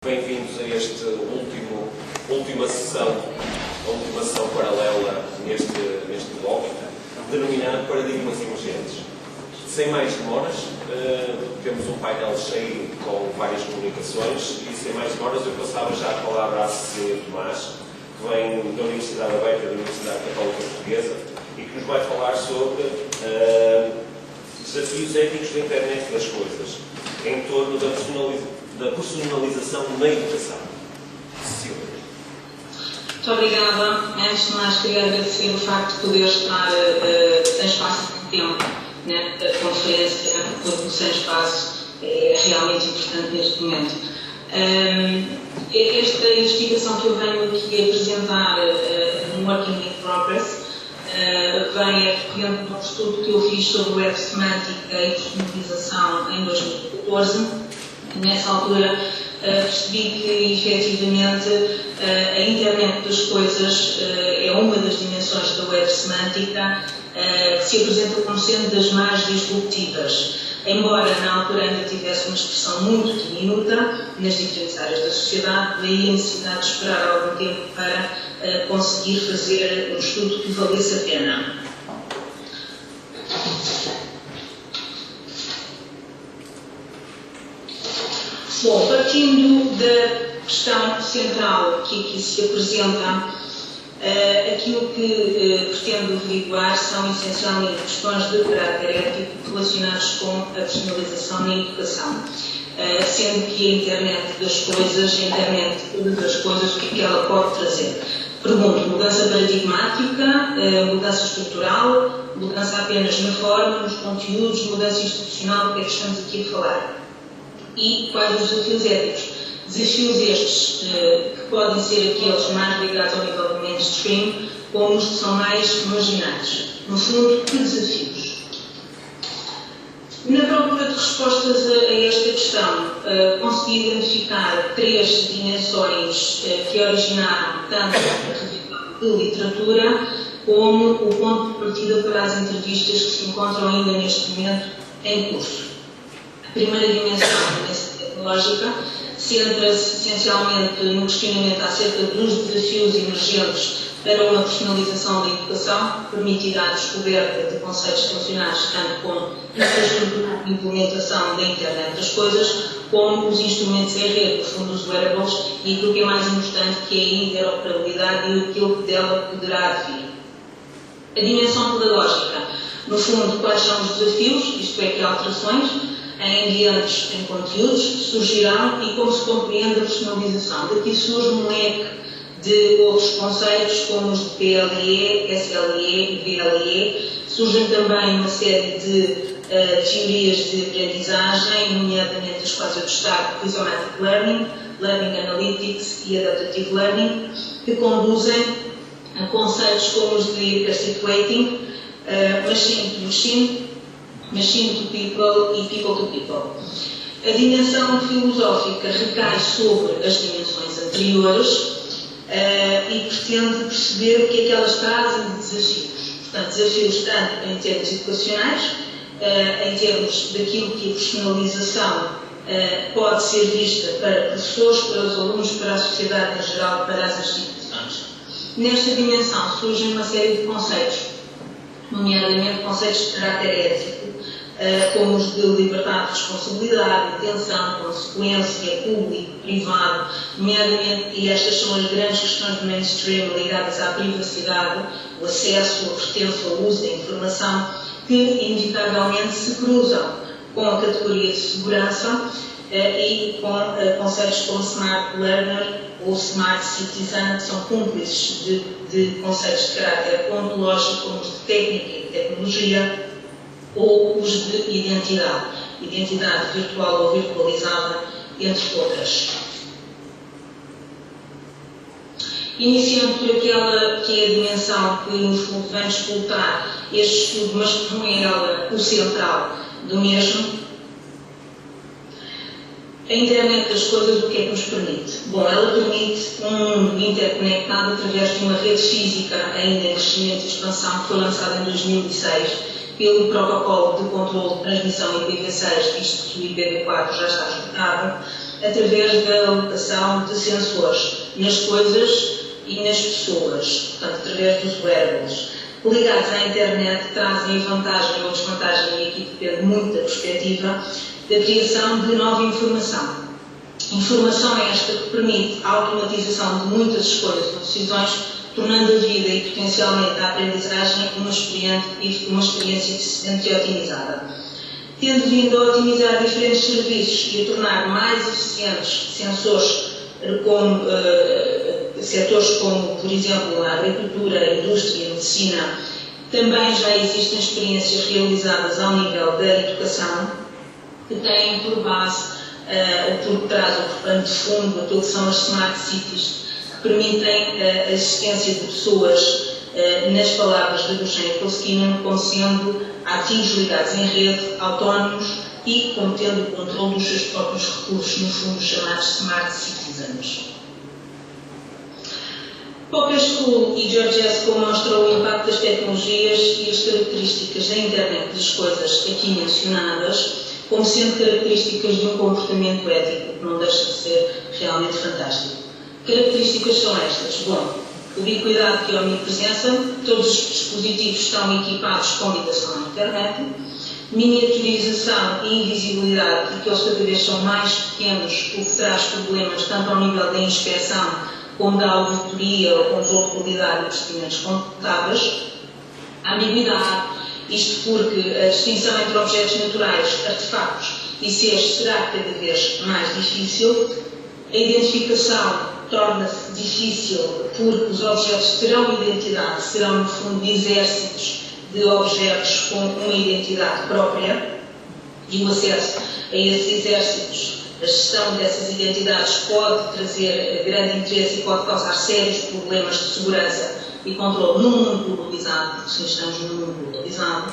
Bem-vindos a esta última sessão paralela neste bloco, denominado Paradigmas Emergentes. Sem mais demoras, temos um painel cheio com várias comunicações e, sem mais demoras, eu passava já a palavra à Cecília Tomás, que vem da Universidade Aberta da Universidade Católica Portuguesa e que nos vai falar sobre desafios éticos da internet das coisas, em torno da personalização na educação. Cecília. Muito obrigada. Antes de mais, queria agradecer o facto de poder estar sem espaço de tempo na conferência, porque o sem espaço é realmente importante neste momento. Esta investigação que eu venho aqui apresentar, um Working in Progress, vem recorrente de um estudo que eu fiz sobre web semântica e personalização em 2014. Nessa altura percebi que, efetivamente, a internet das coisas é uma das dimensões da web semântica que se apresenta como sendo das mais disruptivas. Embora na altura ainda tivesse uma expressão muito diminuta nas diferentes áreas da sociedade, daí a necessidade de esperar algum tempo para conseguir fazer um estudo que valesse a pena. Bom, partindo da questão central que aqui se apresenta, aquilo que pretendo averiguar são essencialmente questões de caráter ético relacionadas com a personalização na educação, sendo que a internet das coisas, a internet de todas as coisas, o que é que ela pode trazer? Pergunto, mudança paradigmática, mudança estrutural, mudança apenas na forma, nos conteúdos, mudança institucional, do que é que estamos aqui a falar? E quais os desafios éticos? Desafios estes que podem ser aqueles mais ligados ao nível do mainstream, como os que são mais marginais. No fundo, que desafios? Na procura de respostas a esta questão, consegui identificar 3 dimensões que originaram tanto a revisão de literatura como o ponto de partida para as entrevistas que se encontram ainda neste momento em curso. A primeira dimensão, a dimensão tecnológica, centra-se essencialmente no questionamento acerca dos desafios emergentes para uma personalização da educação, que permitirá a descoberta de conceitos funcionais, tanto como a implementação da internet das coisas, como os instrumentos em rede, que são os wearables, e aquilo que é mais importante, que é a interoperabilidade e aquilo que dela poderá vir. A dimensão pedagógica, no fundo, quais são os desafios, isto é, que alterações em ambientes, em conteúdos, surgirão e como se compreende a personalização. Daqui surge um leque de outros conceitos, como os de PLE, SLE e VLE. Surgem também uma série de teorias de aprendizagem, nomeadamente as quais eu destaco Rhizomatic Learning, Learning Analytics e Adaptive Learning, que conduzem a conceitos como os de Perpetuating, Machine to Machine, Machine to People e People to People. A dimensão filosófica recai sobre as dimensões anteriores e pretende perceber o que é que elas trazem de desafios. Portanto, desafios tanto em termos educacionais, em termos daquilo que a personalização pode ser vista para professores, para os alunos, para a sociedade em geral, para as instituições. Nesta dimensão surgem uma série de conceitos, nomeadamente conceitos de caráter ético, como os de liberdade, responsabilidade, intenção, consequência, público, privado, nomeadamente, e estas são as grandes questões do mainstream ligadas à privacidade, o acesso, a pertença, o uso da informação, que inevitavelmente se cruzam com a categoria de segurança e com conceitos como Smart Learner ou Smart Citizen, que são cúmplices de conceitos de caráter ontológico, como os de técnica e tecnologia, ou os de identidade virtual ou virtualizada, entre outras. Iniciando por aquela que é a dimensão que nos vem disputar este estudo, mas que não é ela o central do mesmo, a internet das coisas, o que é que nos permite? Bom, ela permite um mundo interconectado através de uma rede física ainda em crescimento e expansão, que foi lançada em 2006, pelo protocolo de controle de transmissão IPv6, visto que o IPv4 já está esgotado, através da alocação de sensores nas coisas e nas pessoas, portanto, através dos wearables. Ligados à internet, trazem a vantagem ou desvantagem, e aqui depende muito da perspectiva, da criação de nova informação. Informação é esta que permite a automatização de muitas escolhas ou decisões, tornando a vida e potencialmente a aprendizagem uma experiência eficiente e otimizada. Tendo vindo a otimizar diferentes serviços e a tornar mais eficientes setores como, por exemplo, a agricultura, a indústria, a medicina, também já existem experiências realizadas ao nível da educação, que têm por base, por trás, ou por pano de fundo, aquilo que são as smart cities, que permitem a existência de pessoas, nas palavras de Eugene Koskinen, como sendo ativos ligados em rede, autónomos e como tendo o controle dos seus próprios recursos, no fundo chamados smart citizens. Poker School e Georgescu mostram o impacto das tecnologias e as características da internet das coisas aqui mencionadas como sendo características de um comportamento ético que não deixa de ser realmente fantástico. Características são estas. Bom, ubiquidade e omnipresença, todos os dispositivos estão equipados com ligação à internet, miniaturização e invisibilidade, porque eles cada vez são mais pequenos, o que traz problemas tanto ao nível da inspeção como da auditoria ou controle de qualidade de procedimentos contábeis. A ambiguidade, isto porque a distinção entre objetos naturais, artefactos e seres será cada vez mais difícil. A identificação torna-se difícil porque os objetos terão identidade, serão no fundo exércitos de objetos com uma identidade própria, e o acesso a esses exércitos, a gestão dessas identidades pode trazer grande interesse e pode causar sérios problemas de segurança e controle no mundo globalizado, porque sim, estamos num mundo globalizado.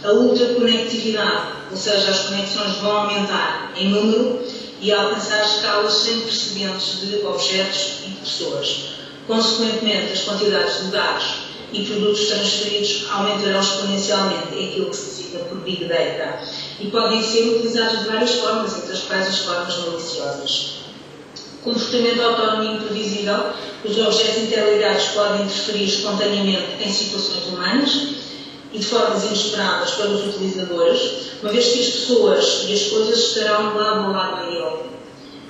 A ultraconectividade, ou seja, as conexões vão aumentar em número e alcançar escalas sem precedentes de objetos e de pessoas. Consequentemente, as quantidades de dados e produtos transferidos aumentarão exponencialmente, é aquilo que se designa por Big Data, e podem ser utilizados de várias formas, entre as quais as formas maliciosas. Comportamento autónomo e imprevisível, os objetos interligados podem interferir espontaneamente em situações humanas e de formas inesperadas para os utilizadores, uma vez que as pessoas e as coisas estarão lado a lado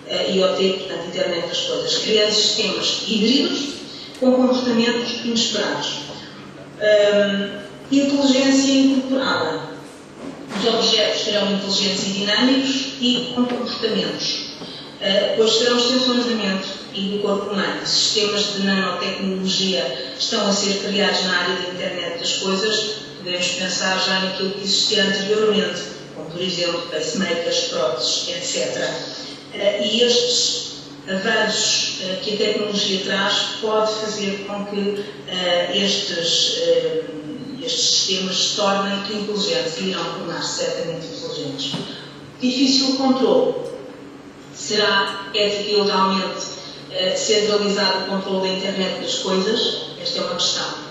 a IoT, portanto, Internet das Coisas, criando sistemas híbridos com comportamentos inesperados. Inteligência incorporada. Os objetos serão inteligentes e dinâmicos e com comportamentos, pois serão extensões da mente e do corpo humano. Sistemas de nanotecnologia estão a ser criados na área da Internet das Coisas. Podemos pensar já naquilo que existia anteriormente, como por exemplo pacemakers, próteses, etc. E estes avanços que a tecnologia traz pode fazer com que estes sistemas se tornem inteligentes e irão tornar-se certamente inteligentes. Difícil controle. Será ético e legalmente centralizado o controle da internet das coisas? Esta é uma questão.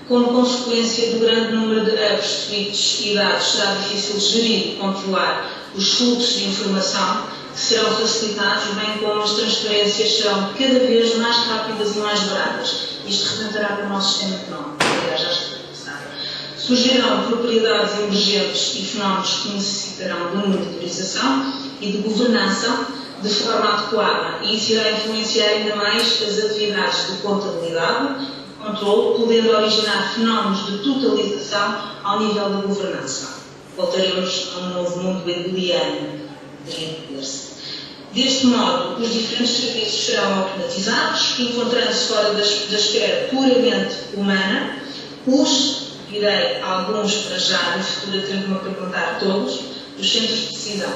Como consequência do grande número de apps, switches e dados, será difícil gerir e controlar os fluxos de informação que serão facilitados, bem como as transferências serão cada vez mais rápidas e mais baratas. Isto representará para o nosso sistema económico. Aliás, já está a começar. Surgirão propriedades emergentes e fenómenos que necessitarão de monitorização e de governança de forma adequada, e isso irá influenciar ainda mais as atividades de contabilidade, controle, podendo originar fenómenos de totalização ao nível da governança. Voltaremos a um novo mundo hegeliano, diria poder-se. Deste modo, os diferentes serviços serão automatizados, encontrando-se fora da esfera puramente humana. Direi alguns para já, no futuro atrevo-me a perguntar todos, dos centros de decisão.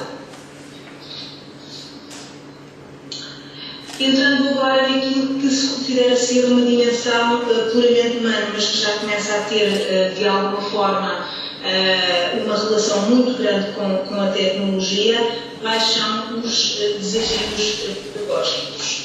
Entrando agora naquilo que se considera ser uma dimensão puramente humana, mas que já começa a ter, de alguma forma, uma relação muito grande com a tecnologia, quais são os desafios pedagógicos.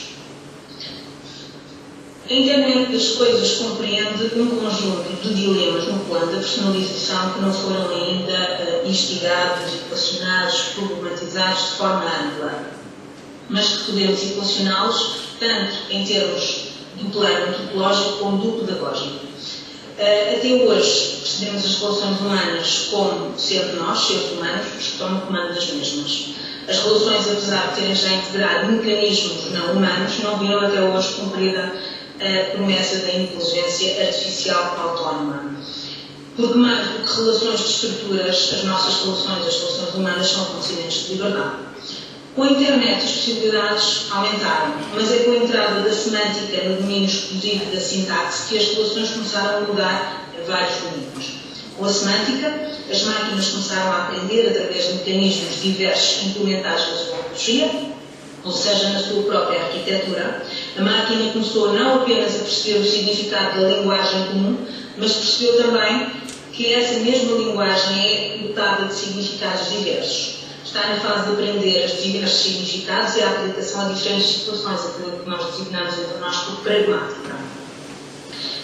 A Internet das Coisas compreende um conjunto de dilemas no plano da personalização que não foram ainda investigados, equacionados, problematizados de forma ampla. mas que podemos equacioná-los tanto em termos do plano antropológico como do pedagógico. Até hoje percebemos as relações humanas como sendo nós, seres humanos, os que estão no comando das mesmas. As relações, apesar de terem já integrado mecanismos não humanos, não viram até hoje cumprida a promessa da inteligência artificial autónoma. Porque mais do que relações de estruturas, as nossas relações, as relações humanas, são continentes de liberdade. Com a internet as possibilidades aumentaram, mas é com a entrada da semântica no domínio exclusivo da sintaxe que as relações começaram a mudar em vários domínios. Com a semântica, as máquinas começaram a aprender através de mecanismos diversos implementados na sua ontologia, ou seja, na sua própria arquitetura. A máquina começou não apenas a perceber o significado da linguagem comum, mas percebeu também que essa mesma linguagem é dotada de significados diversos. Está na fase de aprender os diversos significados e a aplicação a diferentes situações, aquilo que nós designamos entre nós por pragmática.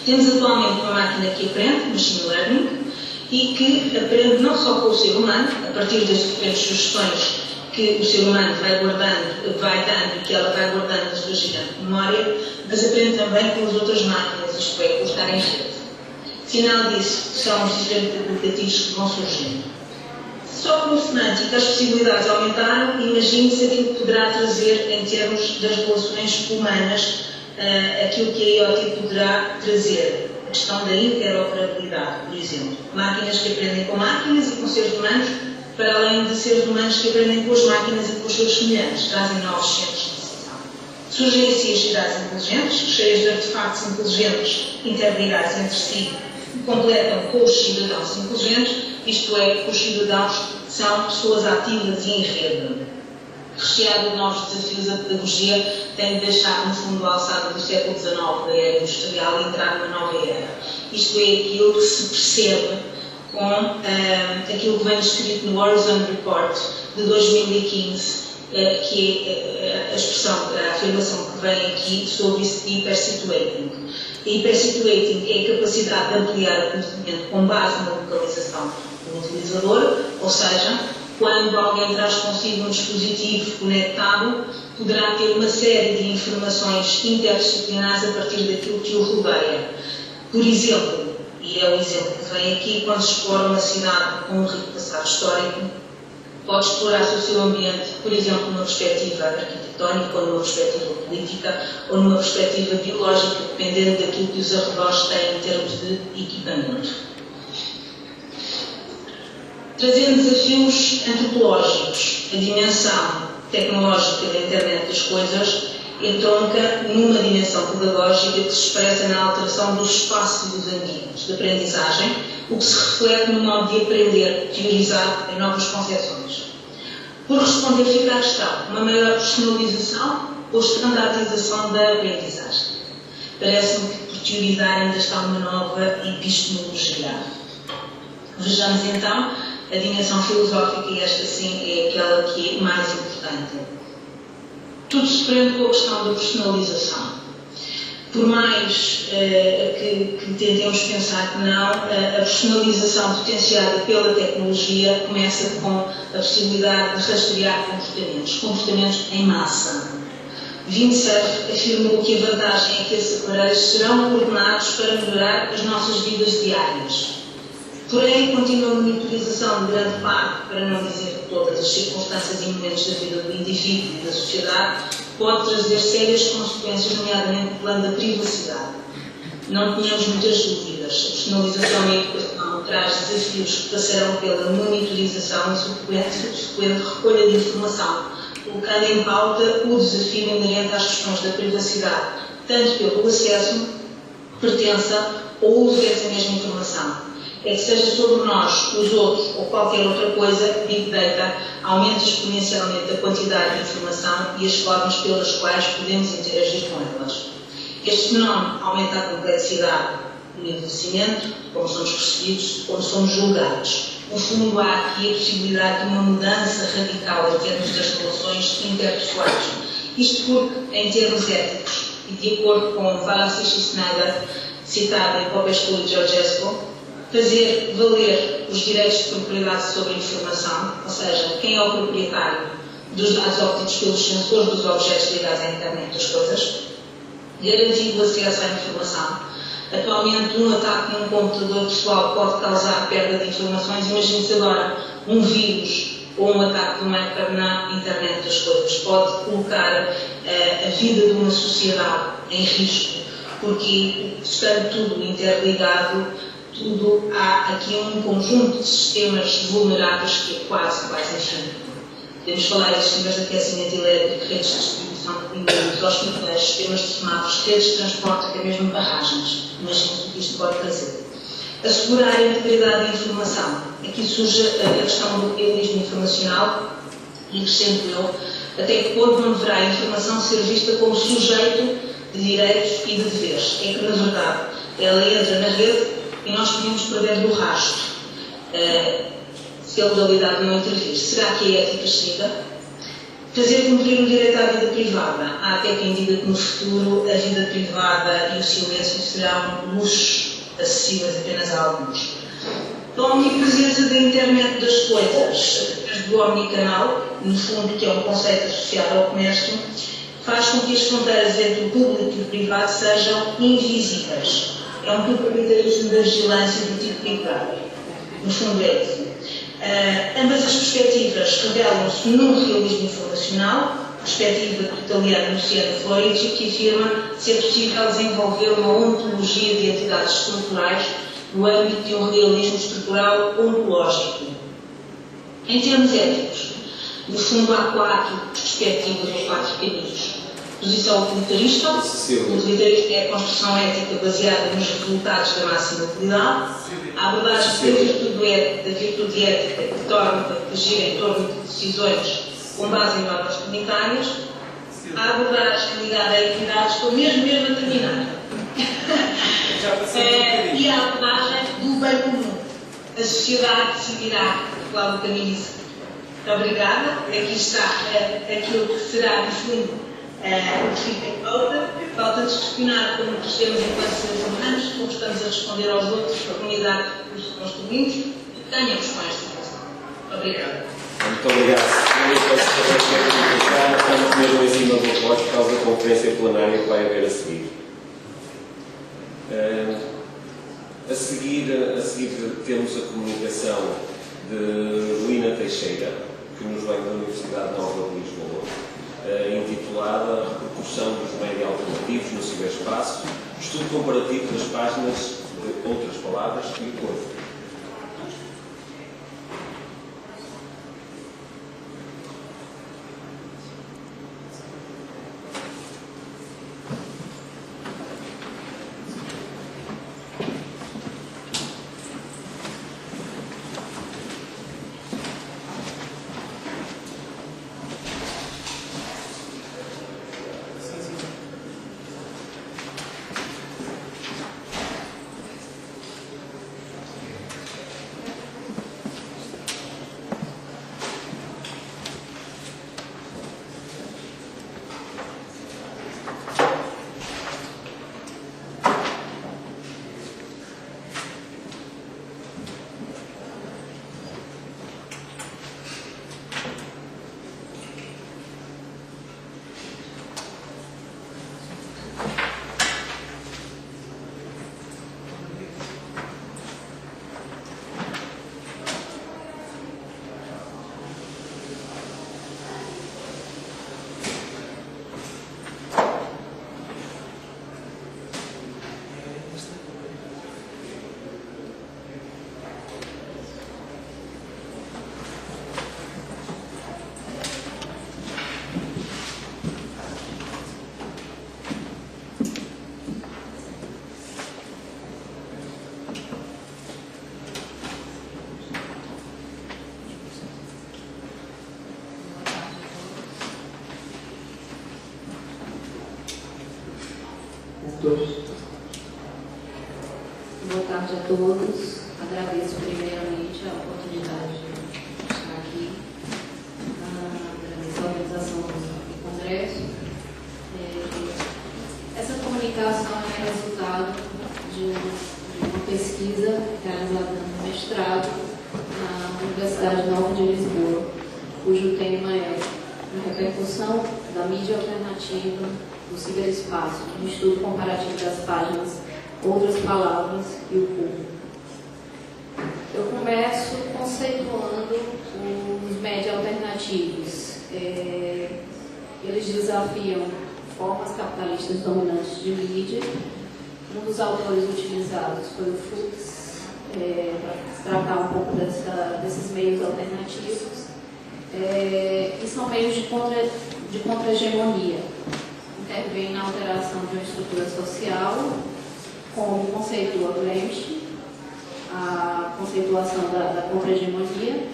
Temos atualmente uma máquina que aprende, machine learning, e que aprende não só com o ser humano, a partir das diferentes sugestões que o ser humano vai dando e que ela vai guardando na sua gigante memória, mas aprende também com as outras máquinas, isto é, com estar em rede. Sinal disso são os diferentes aplicativos que vão surgindo. Só com a semântica as possibilidades aumentaram e imagine-se aquilo que poderá trazer em termos das relações humanas, aquilo que a IoT poderá trazer. A questão da interoperabilidade, por exemplo. Máquinas que aprendem com máquinas e com seres humanos, para além de seres humanos que aprendem com as máquinas e com os seus semelhantes, trazem novos centros de decisão. Surgem assim as cidades inteligentes, cheias de artefactos inteligentes interligados entre si, que completam com os cidadãos inteligentes, isto é, os cidadãos são pessoas ativas e em rede. Recheado de novos desafios, a pedagogia tem de deixar, no fundo, a alçada do século XIX, da era industrial, e entrar numa nova era. Isto é aquilo que se percebe com aquilo que vem descrito no Horizon Report de 2015, que é a expressão, a afirmação que vem aqui sobre isso de hypersituating. Hypersituating é a capacidade de ampliar o conhecimento com base na localização do utilizador, ou seja, quando alguém traz consigo um dispositivo conectado, poderá ter uma série de informações interdisciplinares a partir daquilo que o rodeia. Por exemplo, e é o exemplo que vem aqui, quando se explora uma cidade com um rico passado histórico, pode explorar-se o seu ambiente, por exemplo, numa perspectiva arquitetónica, ou numa perspectiva política, ou numa perspectiva biológica, dependendo daquilo que os arredores têm em termos de equipamento. Trazendo desafios antropológicos, a dimensão tecnológica da internet das coisas entronca numa dimensão pedagógica que se expressa na alteração do espaço e dos ambientes de aprendizagem, o que se reflete no modo de aprender teorizado em novas concepções. Por responder fica a questão, uma maior personalização ou estandardização da aprendizagem? Parece-me que por teorizar ainda está uma nova epistemologia. Vejamos então a dimensão filosófica, e esta sim é aquela que é mais importante. Tudo se prende com a questão da personalização. Por mais que tentemos pensar que não, a personalização potenciada pela tecnologia começa com a possibilidade de rastrear comportamentos em massa. Windsurf afirmou que a vantagem é que esses aparelhos serão coordenados para melhorar as nossas vidas diárias. Porém, a contínua monitorização de grande parte, para não dizer de todas as circunstâncias e momentos da vida do indivíduo e da sociedade, pode trazer sérias consequências, nomeadamente no plano da privacidade. Não tenhamos muitas dúvidas. A personalização e a educação traz desafios que passarão pela monitorização e subsequente recolha de informação, colocando em pauta o desafio inerente às questões da privacidade, tanto pelo acesso, pertença ou uso dessa mesma informação. É que seja sobre nós, os outros ou qualquer outra coisa, Big Data aumenta exponencialmente a quantidade de informação e as formas pelas quais podemos interagir com elas. Este fenómeno aumenta a complexidade do envelhecimento, como somos percebidos, como somos julgados. No fundo, há aqui a possibilidade de uma mudança radical em termos das relações interpessoais. Isto porque, em termos éticos, e de acordo com Wallace e Schneider, citado em Popescu e Georgescu, fazer valer os direitos de propriedade sobre a informação, ou seja, quem é o proprietário dos dados obtidos pelos sensores dos objetos ligados à internet das coisas, garantindo o acesso à informação. Atualmente, um ataque num computador pessoal pode causar perda de informações. Imagine-se agora um vírus ou um ataque de um hacker na internet das coisas. Pode colocar a vida de uma sociedade em risco, porque, estando tudo interligado, há aqui um conjunto de sistemas vulneráveis que é quase infinito. Podemos falar de sistemas de aquecimento elétrico, redes de distribuição de alimentos, hospitais, sistemas de semáforos, redes de transporte, até mesmo barragens. Imagino o que isto pode fazer. Assegurar a integridade da informação. Aqui surge a questão do realismo informacional e acrescento eu, até que ponto não deverá a informação ser vista como sujeito de direitos e de deveres. É que, na verdade, ela entra na rede e nós podemos perder do rastro se a legalidade não intervir. Será que a ética chega? Fazer cumprir o direito à vida privada. Há até quem diga que no futuro a vida privada e o silêncio serão luxos acessíveis apenas a alguns. A omnipresença da internet das coisas, através do omnicanal, no fundo, que é um conceito associado ao comércio, faz com que as fronteiras entre o público e o privado sejam invisíveis. É um totalitarismo da vigilância do tipo privado. No fundo é isso. Ambas as perspectivas revelam-se num realismo informacional, perspectiva do italiano Luciano Florici, que afirma ser possível desenvolver uma ontologia de entidades estruturais no âmbito de um realismo estrutural ontológico. Em termos éticos, no fundo há 4 perspectivas ou 4 caminhos. Posição utilitarista. O utilitarismo é a construção ética baseada nos resultados da máxima utilidade. A abordagem da virtude ética que torna a gira em torno de decisões com base em normas comunitárias. A abordagem ligada à equidade, estou mesmo a terminar. E a abordagem do bem comum. A sociedade decidirá qual o caminho seguir. Muito obrigada. Aqui está aquilo que será, no fundo, o que fica em falta. Falta-nos questionar como crescemos enquanto seres humanos, como estamos a responder aos outros, a comunidade que nos construímos. Ganhamos com esta situação. Obrigada. Muito obrigado. Estamos mesmo em cima do voto por causa da conferência plenária que vai haver a seguir. A seguir temos a comunicação de Lina Teixeira, que nos vem da Universidade Nova de Lisboa, intitulada Repercussão dos médias alternativos no ciberespaço, estudo comparativo das páginas de Outras Palavras e o Corpo. Boa tarde a todos. Agradeço primeiramente a oportunidade de estar aqui. Agradeço a organização do Congresso. Essa comunicação é resultado de uma pesquisa realizada no mestrado na Universidade Nova de Lisboa, cujo tema é a repercussão da mídia alternativa no ciberespaço, um estudo comparativo das páginas Outras Palavras e o Povo. Eu começo conceituando os média alternativos. Eles desafiam formas capitalistas dominantes de mídia. Um dos autores utilizados foi o Fuchs, para tratar um pouco desses meios alternativos. E são meios de contra-hegemonia. Intervêm na alteração de uma estrutura social, como conceitua Gramsci, a conceituação da contra-hegemonia,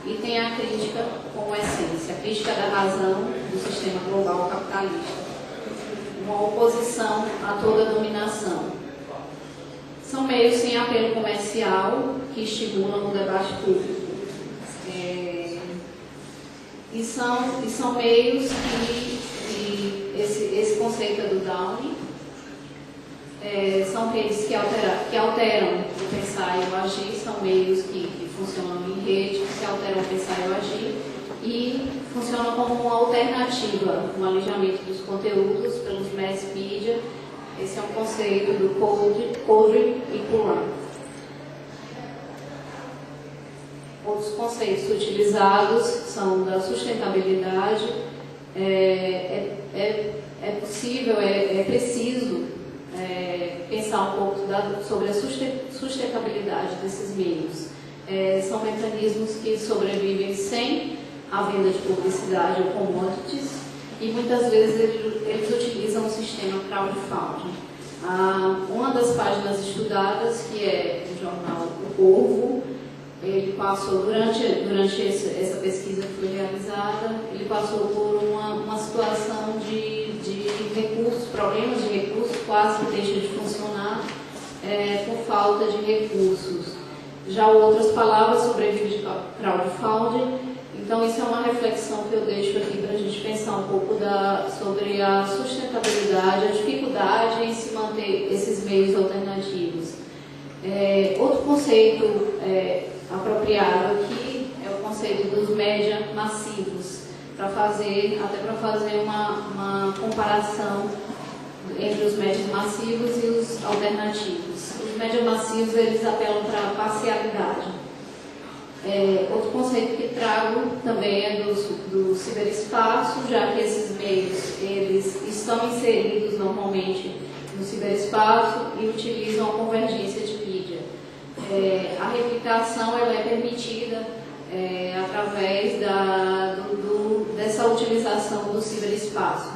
e tem a crítica como essência, a crítica da razão do sistema global capitalista, uma oposição a toda dominação. São meios sem apelo comercial que estimulam o debate público. E são meios que esse conceito é do Downing, são meios que alteram o pensar e o agir, são meios que funcionam em rede, que se alteram o pensar e o agir, e funcionam como uma alternativa, um alijamento dos conteúdos pelos mass media. Esse é um conceito do Coudry e Curran. Outros conceitos utilizados são da sustentabilidade. É possível, é preciso pensar um pouco sobre a sustentabilidade desses meios. São mecanismos que sobrevivem sem a venda de publicidade ou commodities, e muitas vezes eles utilizam o sistema crowdfunding. Uma das páginas estudadas, que é o jornal O Povo, ele passou, durante essa pesquisa que foi realizada, ele passou por uma situação de recursos, problemas de recursos, quase que deixa de funcionar por falta de recursos. Já Outras Palavras sobrevive de crowdfunding. Então, isso é uma reflexão que eu deixo aqui para a gente pensar um pouco sobre a sustentabilidade, a dificuldade em se manter esses meios alternativos. Outro conceito apropriado aqui é o conceito dos média massivos, até para fazer uma comparação entre os médias massivos e os alternativos. Os médias massivos, eles apelam para a parcialidade. Outro conceito que trago também é do ciberespaço, já que esses meios eles estão inseridos normalmente no ciberespaço e utilizam a convergência de mídia. A replicação ela é permitida através dessa utilização do ciberespaço.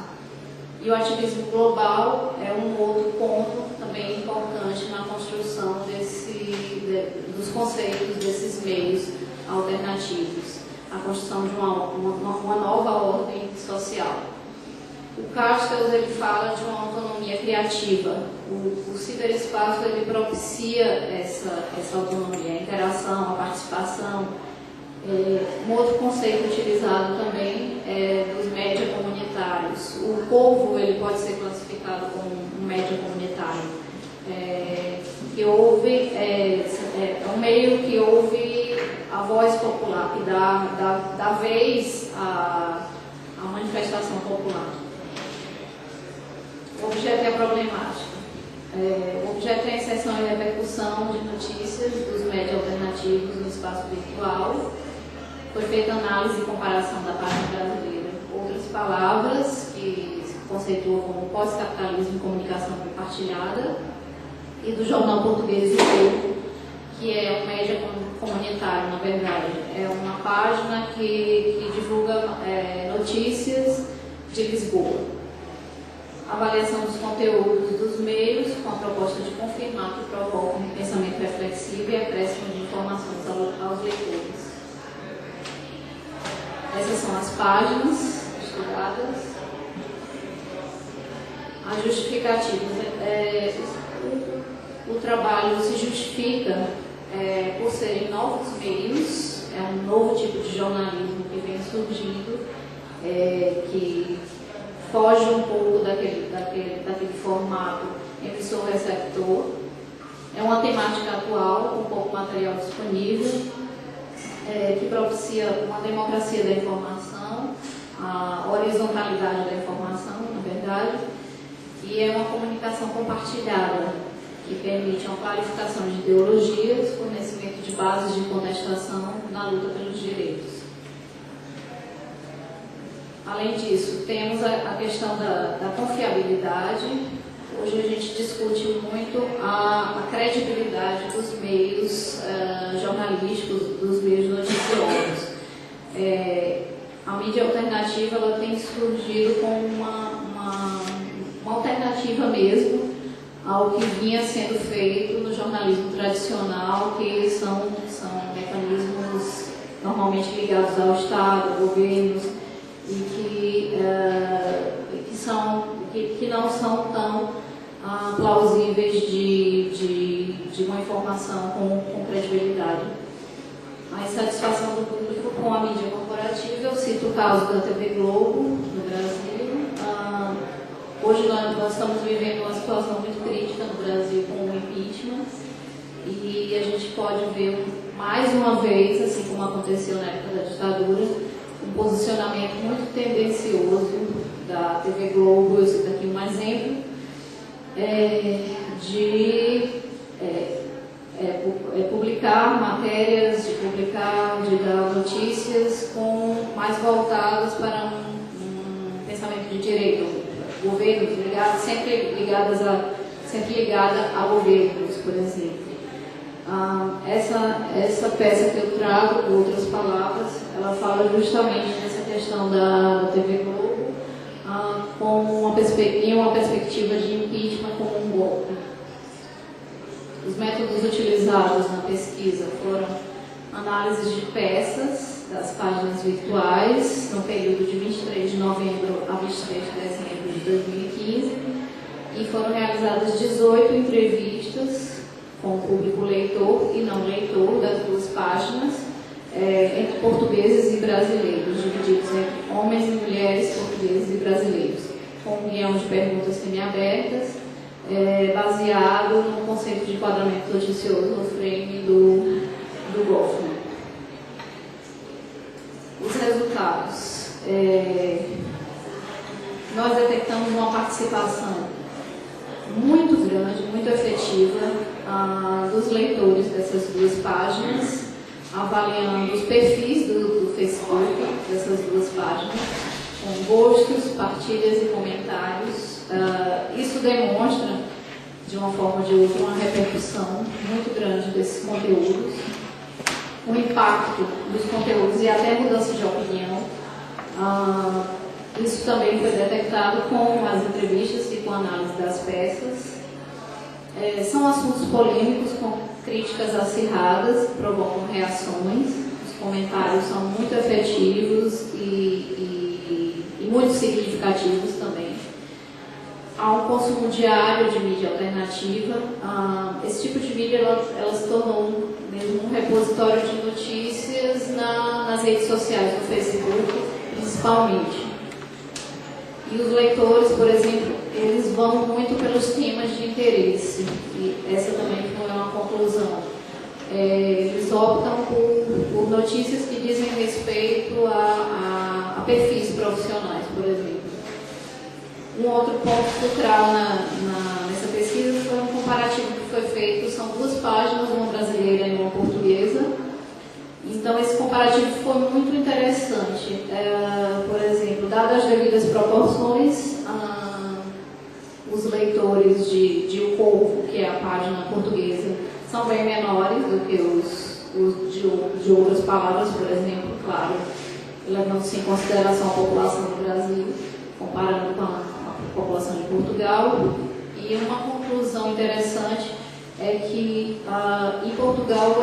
E o ativismo global é um outro ponto também importante na construção dos conceitos desses meios alternativos, a construção de uma nova ordem social. O Castells ele fala de uma autonomia criativa. O ciberespaço ele propicia essa autonomia, a interação, a participação. Um outro conceito utilizado também é dos média comunitários. O povo ele pode ser classificado como um média comunitário, que ouve, é um meio que ouve a voz popular, que dá vez à manifestação popular. O objeto é a problemática. O objeto é a inserção e repercussão de notícias dos média alternativos no espaço virtual. Foi feita análise e comparação da página brasileira. Outras Palavras, que se conceitua como pós-capitalismo e comunicação compartilhada, e do jornal português O Povo, que é um média comunitário, na verdade. É uma página que divulga notícias de Lisboa. Avaliação dos conteúdos dos meios, com a proposta de confirmar que provocam um pensamento reflexivo e acréscimo de informações aos leitores. Essas são as páginas estudadas. As justificativas. O trabalho se justifica por serem novos meios, é um novo tipo de jornalismo que vem surgindo, que foge um pouco daquele formato emissor-receptor. É uma temática atual, com pouco material disponível, que propicia uma democracia da informação, pluralidade da informação, na verdade, e é uma comunicação compartilhada, que permite uma clarificação de ideologias, fornecimento de bases de contestação na luta pelos direitos. Além disso, temos a questão da confiabilidade. Hoje a gente discute muito a credibilidade dos meios jornalísticos, dos meios noticiosos. A mídia alternativa ela tem surgido como uma alternativa mesmo ao que vinha sendo feito no jornalismo tradicional, que são mecanismos normalmente ligados ao Estado, governos, e que não são tão plausíveis de uma informação com credibilidade. A insatisfação do público com a mídia corporativa, eu cito o caso da TV Globo, no Brasil. Hoje nós estamos vivendo uma situação muito crítica no Brasil com o impeachment, e a gente pode ver mais uma vez, assim como aconteceu na época da ditadura, um posicionamento muito tendencioso da TV Globo. Eu cito aqui um exemplo, de publicar matérias, de dar notícias mais voltadas para um pensamento de direito, governos sempre ligada a governos, por exemplo. Essa peça que eu trago, com outras palavras, ela fala justamente nessa questão da TV Globo, em uma perspectiva de impeachment como um golpe. Os métodos utilizados na pesquisa foram análises de peças das páginas virtuais no período de 23 de novembro a 23 de dezembro de 2015, e foram realizadas 18 entrevistas com o público leitor e não leitor das duas páginas, entre portugueses e brasileiros, divididos entre homens e mulheres, portugueses e brasileiros, com um guião de perguntas semiabertas, baseado no conceito de enquadramento noticioso no frame do Goffman. Os resultados. Nós detectamos uma participação muito grande, muito efetiva dos leitores dessas duas páginas, avaliando os perfis do Facebook dessas duas páginas, com gostos, partilhas e comentários. Isso demonstra, de uma forma ou de outra, uma repercussão muito grande desses conteúdos, o impacto dos conteúdos e até mudança de opinião. Isso também foi detectado com as entrevistas e com a análise das peças. São assuntos polêmicos, com críticas acirradas, que provocam reações. Os comentários são muito efetivos e muito significativos também. Há um consumo diário de mídia alternativa. Esse tipo de mídia ela se tornou mesmo um repositório de notícias nas redes sociais, no Facebook, principalmente. E os leitores, por exemplo, eles vão muito pelos temas de interesse. E essa também foi uma conclusão. Eles optam por notícias que dizem respeito a perfis profissionais, por exemplo. Um outro ponto fulcral nessa pesquisa foi um comparativo que foi feito. São duas páginas, uma brasileira e uma portuguesa. Então, esse comparativo foi muito interessante. Por exemplo, dadas as devidas proporções, os leitores de O Povo, que é a página portuguesa, são bem menores do que os de outras palavras, por exemplo, claro, levando-se em consideração a população do Brasil, comparando com a população de Portugal. E uma conclusão interessante é que em Portugal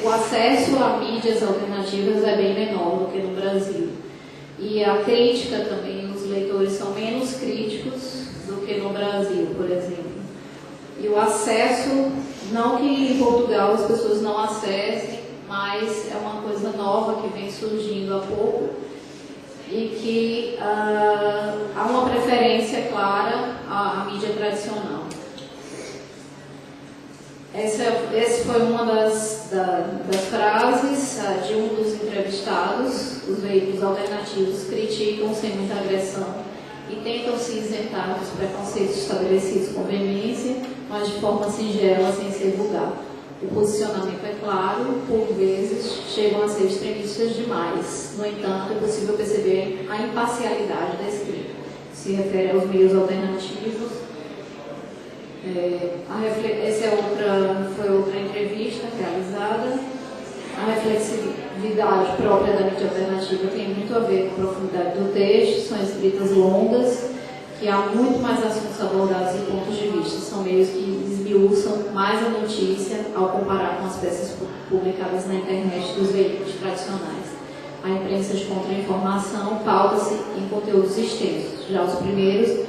o acesso a mídias alternativas é bem menor do que no Brasil. E a crítica também, os leitores são menos críticos do que no Brasil, por exemplo. E o acesso, não que em Portugal as pessoas não acessem, mas é uma coisa nova que vem surgindo há pouco, e que há uma preferência clara à mídia tradicional. Essa foi uma das frases de um dos entrevistados. Os veículos alternativos criticam sem muita agressão e tentam se isentar dos preconceitos estabelecidos com veemência, mas de forma singela, sem ser vulgar. O posicionamento é claro, por vezes chegam a ser extremistas demais. No entanto, é possível perceber a imparcialidade da escrita. Se refere aos meios alternativos. Foi outra entrevista realizada. A reflexividade própria da mídia alternativa tem muito a ver com a profundidade do texto, são escritas longas, que há muito mais assuntos abordados e pontos de vista. São meios que esmiuçam mais a notícia ao comparar com as peças publicadas na internet dos veículos tradicionais. A imprensa de contra-informação pauta-se em conteúdos extensos. Já os primeiros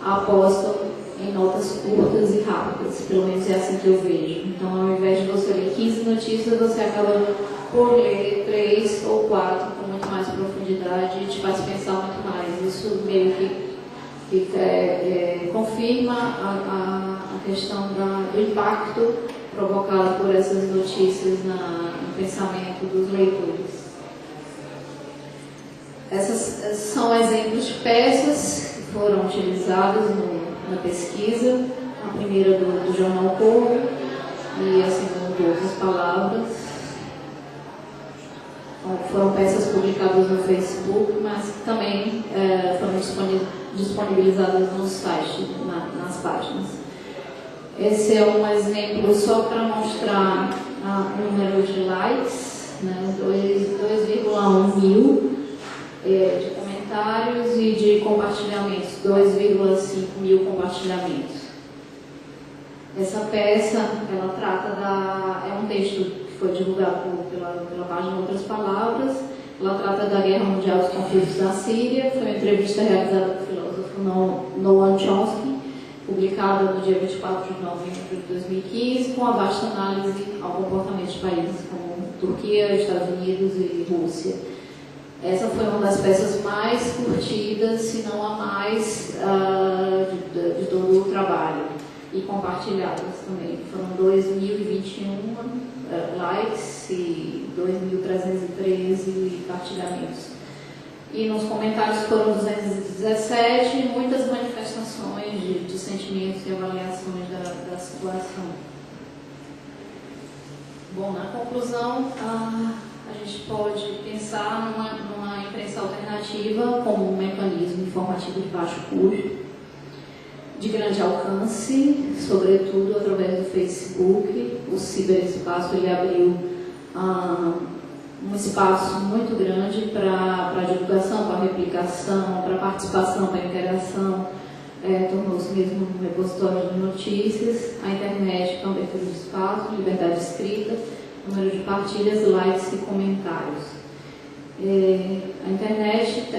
apostam em notas curtas e rápidas, pelo menos é assim que eu vejo. Então, ao invés de você ler 15 notícias, você acaba por ler 3 ou 4 com muito mais profundidade e te faz pensar muito mais. Isso meio que confirma a questão do impacto provocado por essas notícias no pensamento dos leitores. Essas são exemplos de peças que foram utilizadas na pesquisa. A primeira do jornal Povo e a segunda Outras Palavras. Foram peças publicadas no Facebook, mas também foram disponibilizadas no site, nas páginas. Esse é um exemplo só para mostrar o número de likes, né, 2,1 mil de comentários e de compartilhamentos, 2,5 mil compartilhamentos. Essa peça, ela trata é um texto que foi divulgado pela página Outras Palavras. Ela trata da Guerra Mundial dos Conflitos da Síria. Foi uma entrevista realizada pelo filósofo Noam Chomsky, publicada no dia 24 de novembro de 2015, com a vasta análise ao comportamento de países como Turquia, Estados Unidos e Rússia. Essa foi uma das peças mais curtidas, se não a mais, de todo o trabalho, e compartilhadas também. Foram 2.021 likes e 2.313 partilhamentos. E nos comentários foram 217 e muitas manifestações de sentimentos e avaliações da situação. Bom, na conclusão, a gente pode pensar numa imprensa alternativa como um mecanismo informativo de baixo custo, de grande alcance, sobretudo através do Facebook. O ciberespaço ele abriu um espaço muito grande para a divulgação, para a replicação, para a participação, para a interação, tornou-se mesmo um repositório de notícias. A internet, com a abertura de espaço, liberdade de escrita, número de partilhas, likes e comentários. A internet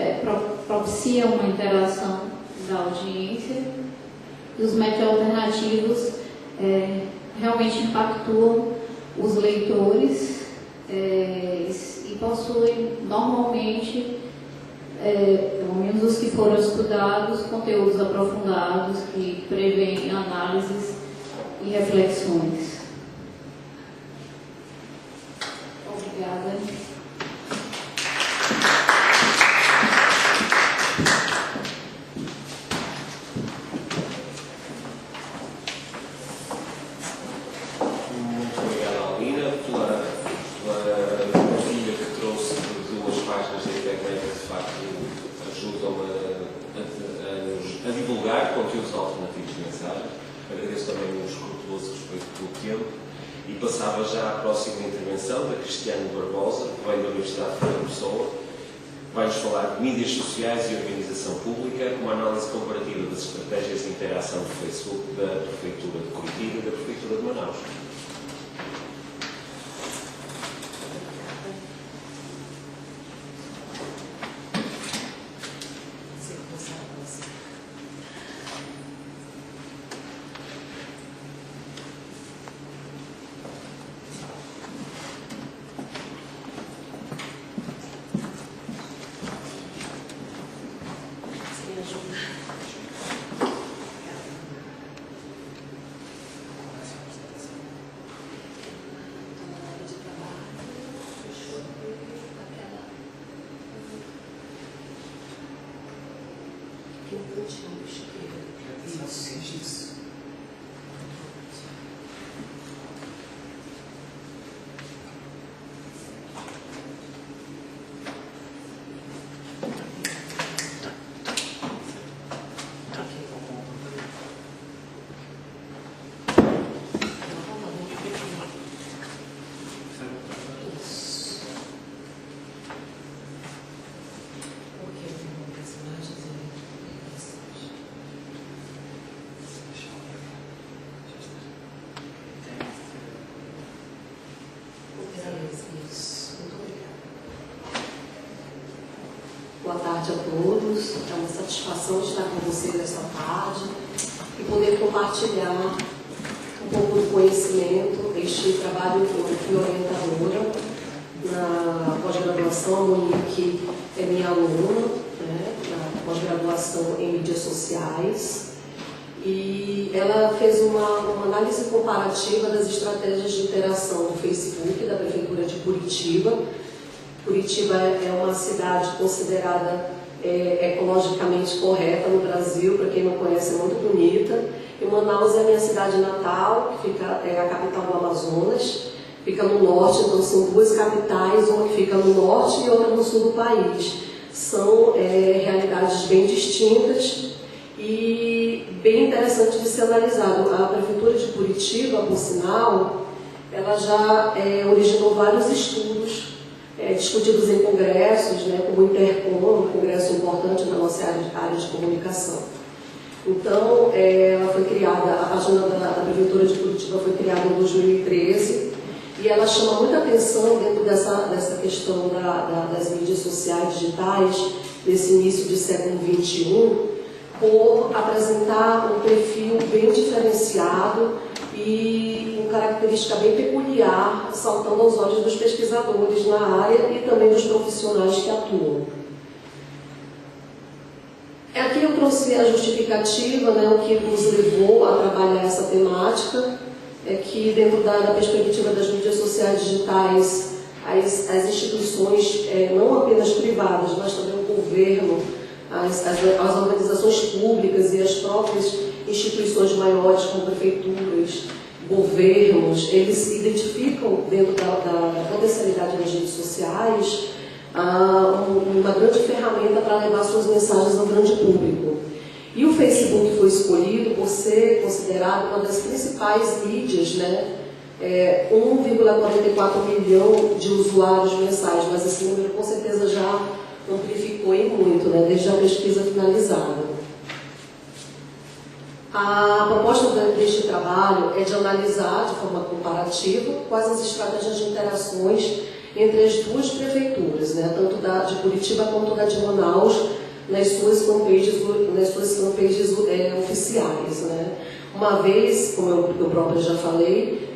propicia uma interação da audiência e os métodos alternativos realmente impactuam os leitores e possuem normalmente, pelo menos os que foram estudados, conteúdos aprofundados que prevêem análises e reflexões. Obrigada. Muito obrigado, Almira, pela partilha que trouxe de 2 páginas da internet que de facto ajudam a divulgar conteúdos alternativos de mensagem. Agradeço também o escrupuloso respeito pelo tempo. E passava já à próxima intervenção da Cristiane Barbosa, que vem da Universidade de Fernando Pessoa. Vai-nos falar de mídias sociais e organização pública, uma análise comparativa das estratégias de interação do Facebook da Prefeitura de Curitiba e da Prefeitura de Manaus. Boa tarde a todos. É uma satisfação estar com vocês nesta tarde e poder compartilhar um pouco do conhecimento. Este trabalho eu fui orientadora na pós-graduação. A Monique é minha aluna, né, na pós-graduação em mídias sociais. E ela fez uma análise comparativa das estratégias de interação do Facebook da Prefeitura de Curitiba. Curitiba é uma cidade considerada ecologicamente correta no Brasil, para quem não conhece, é muito bonita. E Manaus é a minha cidade natal, que é a capital do Amazonas, fica no norte, então são duas capitais, uma que fica no norte e outra no sul do país. São realidades bem distintas e bem interessante de ser analisado. A Prefeitura de Curitiba, por sinal, ela já originou vários estudos discutidos em congressos, né, como o Intercom, um congresso importante na nossa área de comunicação. Então, ela foi criada, a página da Prefeitura de Curitiba foi criada em 2013 e ela chama muita atenção dentro dessa questão das mídias sociais digitais, nesse início de século XXI, por apresentar um perfil bem diferenciado e uma característica bem peculiar, saltando aos olhos dos pesquisadores na área e também dos profissionais que atuam. Aqui eu trouxe a justificativa, né, o que nos levou a trabalhar essa temática, é que dentro da perspectiva das mídias sociais digitais, as instituições, não apenas privadas, mas também o governo, as organizações públicas e as próprias instituições maiores, como prefeituras, governos, eles se identificam dentro da potencialidade das redes sociais uma grande ferramenta para levar suas mensagens ao grande público. E o Facebook foi escolhido por ser considerado uma das principais mídias, né? 1,44 milhão de usuários mensais, mas esse número com certeza já amplificou em muito, né? Desde a pesquisa finalizada. A proposta deste trabalho é de analisar de forma comparativa quais as estratégias de interações entre as duas prefeituras, né, tanto da de Curitiba quanto da de Manaus, nas suas fanpages oficiais. Né. Uma vez, como eu própria já falei,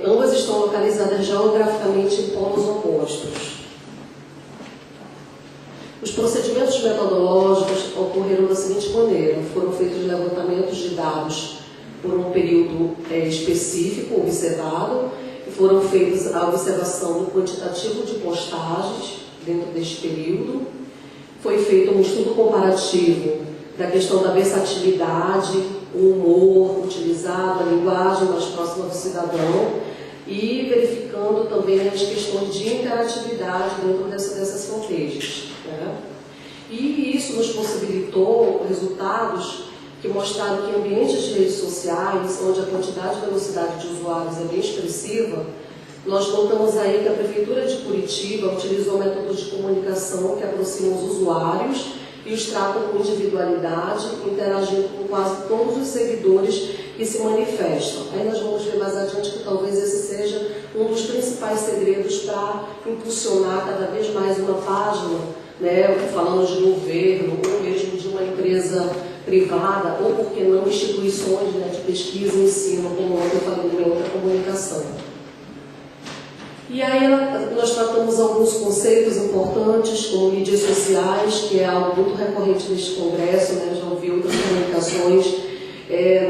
ambas estão localizadas geograficamente em polos opostos. Os procedimentos metodológicos ocorreram da seguinte maneira: foram feitos levantamentos de dados por um período específico, observado, e foram feitas a observação do quantitativo de postagens dentro deste período. Foi feito um estudo comparativo da questão da versatilidade, o humor utilizado, a linguagem mais próxima do cidadão, e verificando também as questões de interatividade dentro dessas fanpages. Né? E isso nos possibilitou resultados que mostraram que em ambientes de redes sociais, onde a quantidade e velocidade de usuários é bem expressiva, nós notamos aí que a Prefeitura de Curitiba utilizou métodos de comunicação que aproximam os usuários e os tratam com individualidade, interagindo com quase todos os seguidores que se manifestam. Aí nós vamos ver mais adiante que talvez esse seja um dos principais segredos para impulsionar cada vez mais uma página, né, falando de governo ou mesmo de uma empresa privada, ou por que não instituições, né, de pesquisa e ensino, como eu falei em outra comunicação. E aí nós tratamos alguns conceitos importantes, como mídias sociais, que é algo muito recorrente neste congresso, né, já ouvi outras comunicações.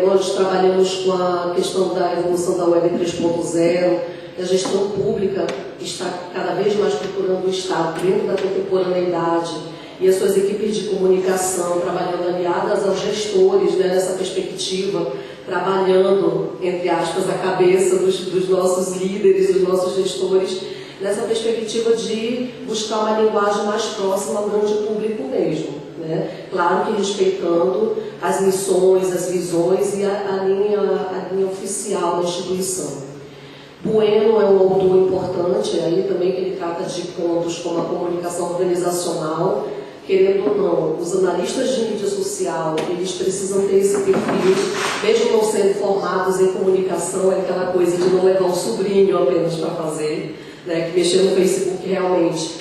Nós trabalhamos com a questão da evolução da Web 3.0, a gestão pública está cada vez mais procurando o Estado dentro da contemporaneidade e as suas equipes de comunicação, trabalhando aliadas aos gestores, né, nessa perspectiva, trabalhando, entre aspas, a cabeça dos nossos líderes, dos nossos gestores, nessa perspectiva de buscar uma linguagem mais próxima ao grande público mesmo, né? Claro que respeitando as missões, as visões e a linha oficial da instituição. Bueno é um autor importante, aí também que ele trata de pontos como a comunicação organizacional. Querendo ou não, os analistas de mídia social, eles precisam ter esse perfil, mesmo não sendo formados em comunicação, é aquela coisa de não levar um sobrinho apenas para fazer, né, que mexer no Facebook realmente.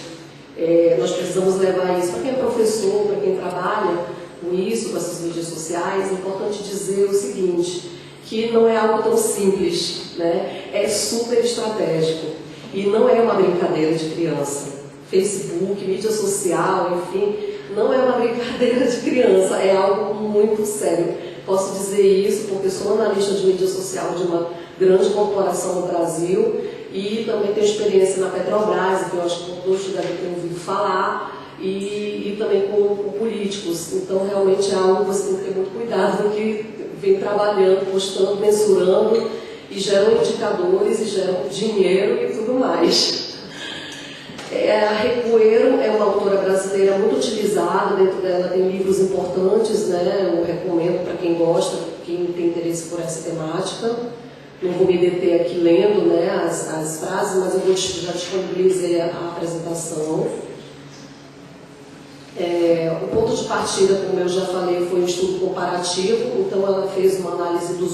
Nós precisamos levar isso para quem é professor, para quem trabalha com isso, com essas mídias sociais. É importante dizer o seguinte, que não é algo tão simples, né? É super estratégico e não é uma brincadeira de criança. Facebook, mídia social, enfim, não é uma brincadeira de criança, é algo muito sério. Posso dizer isso porque sou analista de mídia social de uma grande corporação no Brasil e também tenho experiência na Petrobras, que eu acho que todos devem ter ouvido falar, e também com políticos. Então, realmente é algo que você tem que ter muito cuidado no que vem trabalhando, postando, mensurando, e geram indicadores, e geram dinheiro e tudo mais. A Recuero é uma autora brasileira muito utilizada, dentro dela tem livros importantes, né? Eu recomendo para quem gosta, quem tem interesse por essa temática. Não vou me deter aqui lendo, né, as frases, mas eu já disponibilizei a apresentação. O ponto de partida, como eu já falei, foi um estudo comparativo, então ela fez uma análise do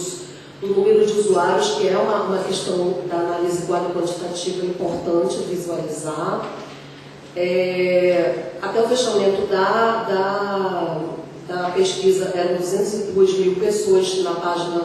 número de usuários, que é uma questão da análise quantitativa importante visualizar. Até o fechamento da pesquisa eram 202 mil pessoas na página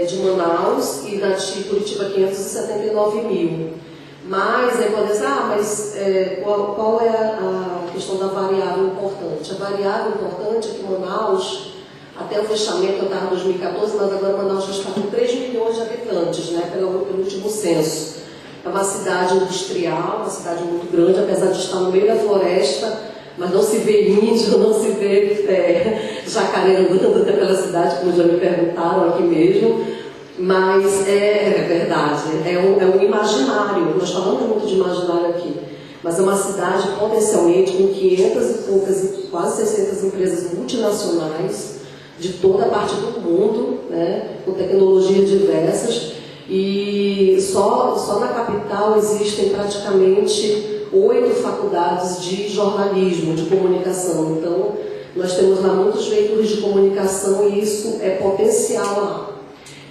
de Manaus e na de Curitiba 579 mil. Mas aí pode dizer, qual é a questão da variável importante? A variável importante é que Manaus, até o fechamento, eu estava em 2014, mas agora Manaus já está com 3 milhões de habitantes, né, pelo último censo. É uma cidade industrial, uma cidade muito grande, apesar de estar no meio da floresta, mas não se vê índio, não se vê jacaré andando pela cidade, como já me perguntaram aqui mesmo. Mas é verdade, é um imaginário, nós falamos muito de imaginário aqui, mas é uma cidade potencialmente com 500 e poucas, quase 600 empresas multinacionais, de toda a parte do mundo, né, com tecnologias diversas, e só na capital existem praticamente 8 faculdades de jornalismo, de comunicação. Então, nós temos lá muitos veículos de comunicação e isso é potencial lá.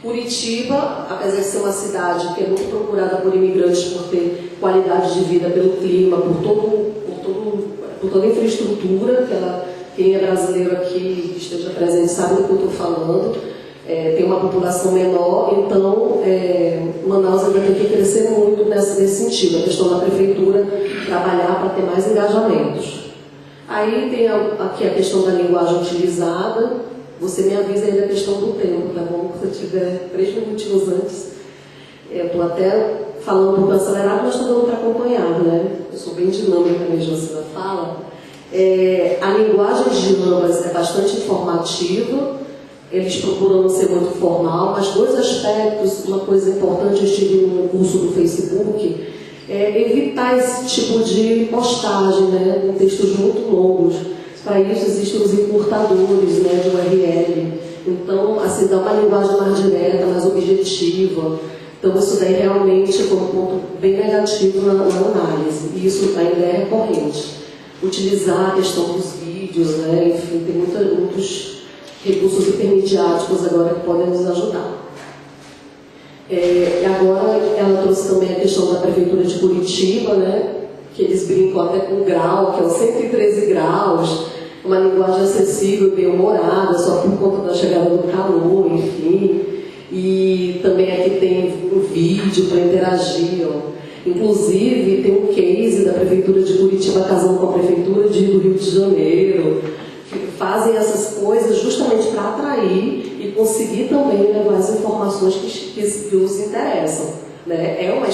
Curitiba, apesar de ser uma cidade que é muito procurada por imigrantes por ter qualidade de vida pelo clima, por toda a infraestrutura, quem é brasileiro aqui que esteja presente sabe do que eu estou falando, tem uma população menor, então Manaus ainda tem que crescer muito nesse sentido, a questão da prefeitura trabalhar para ter mais engajamentos. Aí tem aqui a questão da linguagem utilizada. Você me avisa aí da questão do tempo, tá bom? Se eu tiver 3 minutinhos antes. Eu estou até falando um pouco acelerado, mas está dando para acompanhar, né? Eu sou bem dinâmica mesmo assim na fala. A linguagem de ambas é bastante informativa, eles procuram não ser muito formal, mas 2 aspectos, uma coisa importante, eu estive no curso do Facebook, evitar esse tipo de postagem, né? Com textos muito longos. Para isso existem os encurtadores, né, de URL. Então, assim, dá uma linguagem mais direta, mais objetiva. Então, isso daí realmente foi um ponto bem negativo na análise. E isso ainda é recorrente. Utilizar a questão dos vídeos, né, enfim, tem muitos recursos hipermediáticos agora que podem nos ajudar. E agora, ela trouxe também a questão da Prefeitura de Curitiba, né, que eles brincam até com o grau, que é o 113 graus, uma linguagem acessível, bem-humorada, só por conta da chegada do calor, enfim. E também aqui tem um vídeo para interagir. Inclusive, tem um case da Prefeitura de Curitiba casando com a Prefeitura do Rio de Janeiro, que fazem essas coisas justamente para atrair e conseguir também levar as informações que os interessam, né? É uma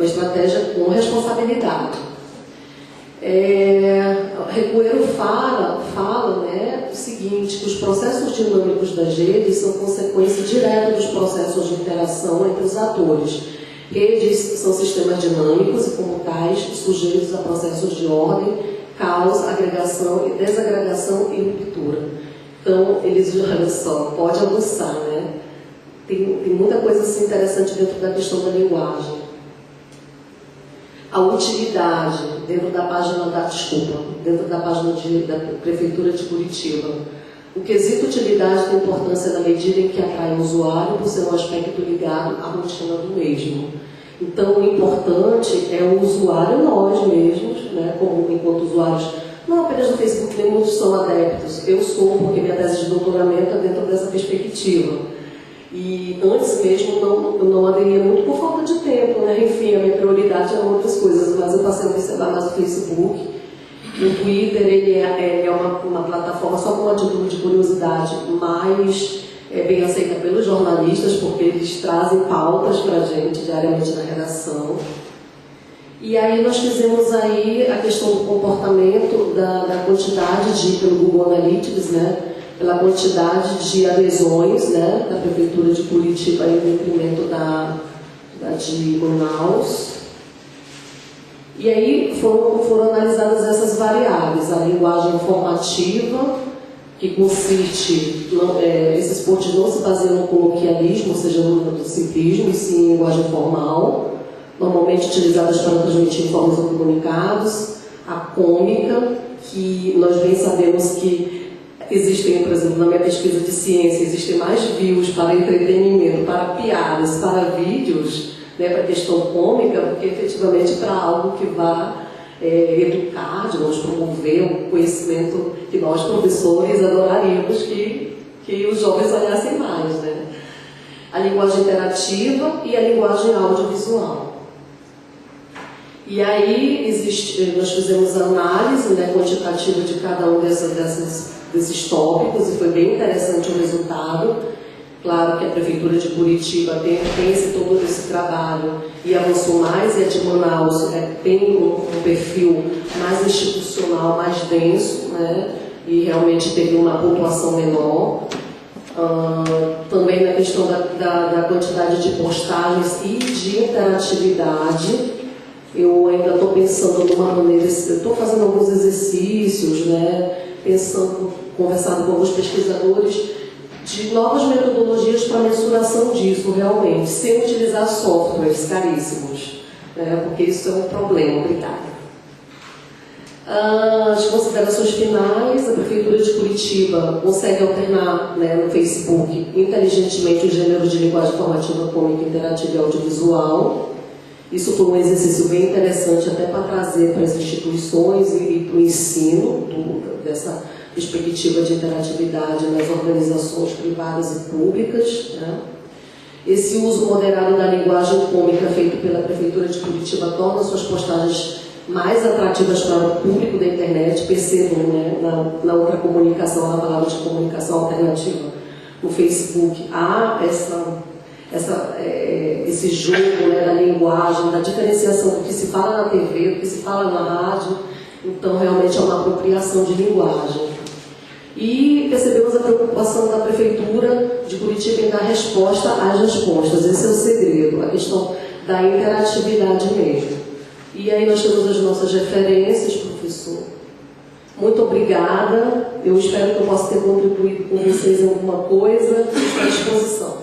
estratégia com responsabilidade. Recuero fala né, o seguinte, que os processos dinâmicos das redes são consequência direta dos processos de interação entre os atores. Redes são sistemas dinâmicos e, como tais, sujeitos a processos de ordem, caos, agregação e desagregação e ruptura. Então, eles, olha só, pode almoçar, né? Tem muita coisa assim, interessante dentro da questão da linguagem. A utilidade, dentro da página da Prefeitura de Curitiba. O quesito utilidade tem importância na medida em que atrai o usuário por ser um aspecto ligado à rotina do mesmo. Então, o importante é o usuário, nós mesmos, né, como enquanto usuários, não apenas do Facebook, nem muitos são adeptos. Eu sou, porque minha tese de doutoramento é dentro dessa perspectiva. E antes mesmo eu não aderia muito por falta de tempo, né? Enfim, a minha prioridade eram outras coisas, mas eu passei a observar mais o Facebook. O Twitter, ele é uma plataforma, só com uma título de curiosidade, mais bem aceita pelos jornalistas, porque eles trazem pautas para a gente diariamente na redação. E aí nós fizemos aí a questão do comportamento, da quantidade pelo Google Analytics, né? Pela quantidade de adesões, né, da Prefeitura de Curitiba em detrimento da de Manaus. E aí foram analisadas essas variáveis, a linguagem informativa, que consiste, esses posts não se baseiam no coloquialismo, ou seja, no simplismo, e sim em linguagem formal, normalmente utilizadas para transmitir informes ou comunicados, a cômica, que nós bem sabemos que existem, por exemplo, na minha pesquisa de ciência, existem mais views para entretenimento, para piadas, para vídeos, né, para questão cômica, do que efetivamente para algo que vá educar, digamos, promover um conhecimento que nós, professores, adoraríamos que os jovens olhassem mais, né? A linguagem interativa e a linguagem audiovisual. E aí nós fizemos a análise, né, quantitativa de cada um desses tópicos e foi bem interessante o resultado. Claro que a Prefeitura de Curitiba tem todo esse trabalho e avançou mais, e a de Manaus tem um perfil mais institucional, mais denso, né, e realmente teve uma pontuação menor. Também na questão da quantidade de postagens e de interatividade, eu ainda estou pensando numa maneira, estou fazendo alguns exercícios, né, conversando com alguns pesquisadores, de novas metodologias para mensuração disso realmente, sem utilizar softwares caríssimos, né, porque isso é um problema. Obrigada. As considerações finais: a Prefeitura de Curitiba consegue alternar, né, no Facebook inteligentemente os gêneros de linguagem formativa, cômica, interativa e audiovisual. Isso foi um exercício bem interessante até para trazer para as instituições e para o ensino dessa perspectiva de interatividade nas organizações privadas e públicas, né? Esse uso moderado da linguagem cômica feito pela Prefeitura de Curitiba torna suas postagens mais atrativas para o público da internet. Percebam, né, na outra comunicação, na palavra de comunicação alternativa, no Facebook, há esse jogo, né, da linguagem, da diferenciação do que se fala na TV, do que se fala na rádio. Então, realmente é uma apropriação de linguagem. E percebemos a preocupação da Prefeitura de Curitiba em dar resposta às respostas. Esse é o segredo, a questão da interatividade mesmo. E aí nós temos as nossas referências, professor. Muito obrigada. Eu espero que eu possa ter contribuído com vocês em alguma coisa. Estou à disposição.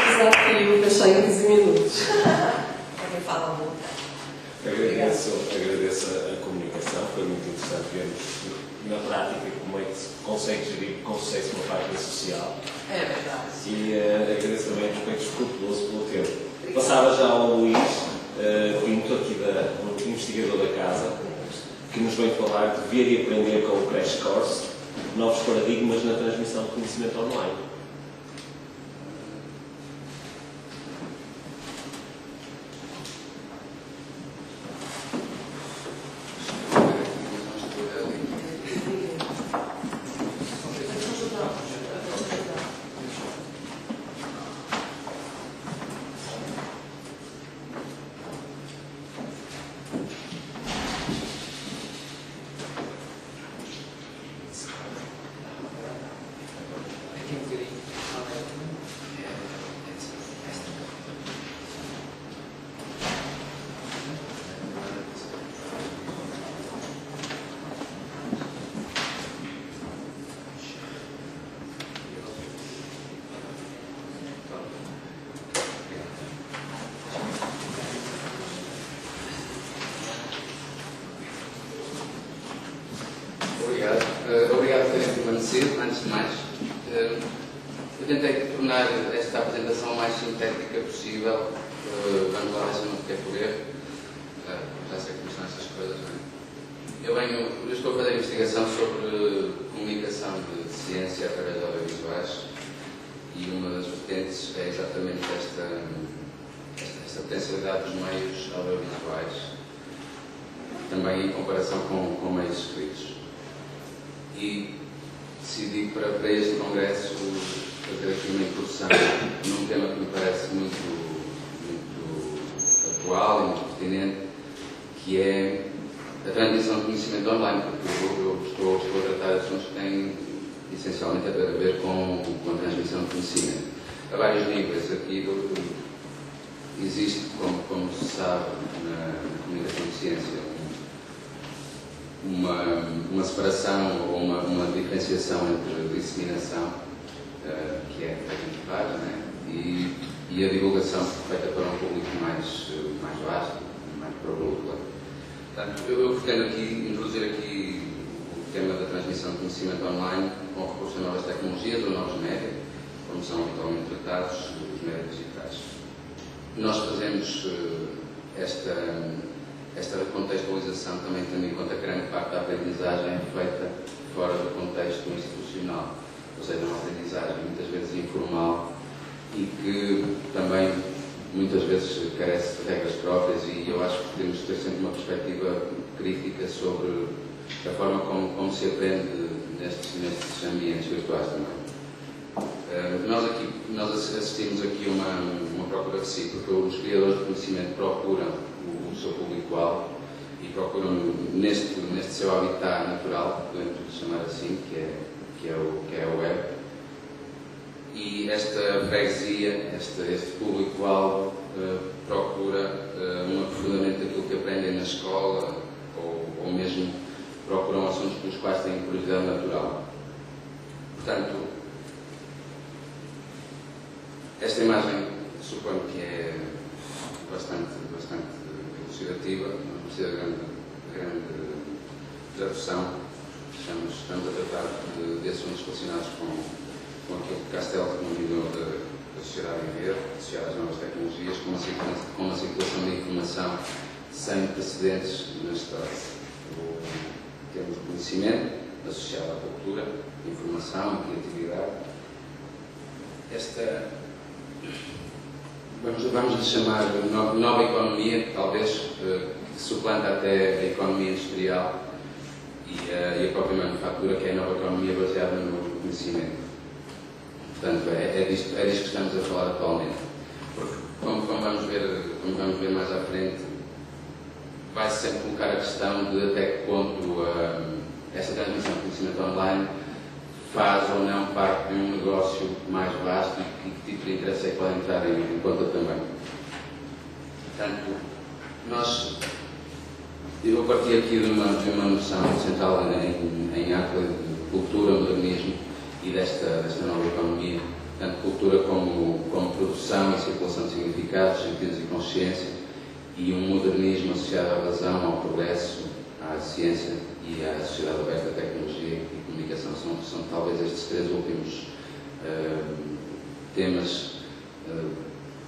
Desafio, fechar em 15 minutos. Agradeço a comunicação, foi muito interessante vermos na prática como é que se consegue gerir com sucesso uma página social. É verdade. E agradeço também o respeito escrupuloso pelo tempo. Passava já ao Luís Pinto, aqui um investigador da casa, que nos vem falar de ver e aprender com o Crash Course, novos paradigmas na transmissão de conhecimento online. obrigado. Obrigado por terem permanecido, antes de mais. Eu tentei tornar esta apresentação o mais sintética possível. Vamos lá ver se eu não fiquei por erro. Já sei como são essas coisas, não é? Eu estou a fazer investigação sobre comunicação de ciência através de audiovisuais e uma das vertentes é exatamente esta potencialidade dos meios audiovisuais, também em comparação com meios escritos. E decidi para este congresso fazer aqui uma introdução num tema que me parece muito atual e muito pertinente, que é a transmissão de conhecimento online, porque eu estou a tratar de assuntos que têm essencialmente a ver com a transmissão de conhecimento. A vários níveis. Aqui existe, como se sabe, na comunicação de ciência, uma separação ou uma diferenciação entre disseminação, que é a gente faz, né? e a divulgação feita para um público mais vasto, mais para o público. Portanto, eu pretendo introduzir aqui o tema da transmissão de conhecimento online com o recurso a novas tecnologias ou novos médias, como são habitualmente tratados os médias digitais. Nós fazemos esta contextualização também tendo em conta que grande parte da aprendizagem é feita fora do contexto institucional, ou seja, uma aprendizagem muitas vezes informal e que também muitas vezes carece de regras próprias, e eu acho que temos de ter sempre uma perspectiva crítica sobre a forma como se aprende nestes ambientes virtuais também. Nós assistimos aqui uma procura recíproca. Os criadores de conhecimento procuram o seu público-alvo e procuram neste seu habitat natural, podemos chamar assim, que é a web. E esta freguesia, este público-alvo, procura um aprofundamento daquilo que aprendem na escola ou mesmo procuram assuntos pelos quais têm curiosidade natural. Portanto, esta imagem suponho que é bastante elucidativa, não precisa de grande desafiação. Estamos a tratar de assuntos relacionados com aquilo que Castelo denominou da sociedade em rede, associada às novas tecnologias, com uma circulação de informação sem precedentes na história. Temos o conhecimento associado à cultura, informação, criatividade. Vamos lhe chamar nova economia, talvez, que suplanta até a economia industrial e a própria manufatura, que é a nova economia baseada no conhecimento. Portanto, é disto que estamos a falar atualmente. Porque, como vamos ver mais à frente, vai-se sempre colocar a questão de até que ponto esta transmissão de conhecimento online faz ou não parte de um negócio mais vasto e que tipo de interesse é que pode entrar em conta também. Portanto, eu parti aqui de uma noção central em arte, de cultura, modernismo e desta nova economia, tanto cultura como produção e circulação de significados, sentidos e consciência, e um modernismo associado à razão, ao progresso, à ciência e à sociedade aberta, à tecnologia e comunicação. São talvez estes três últimos temas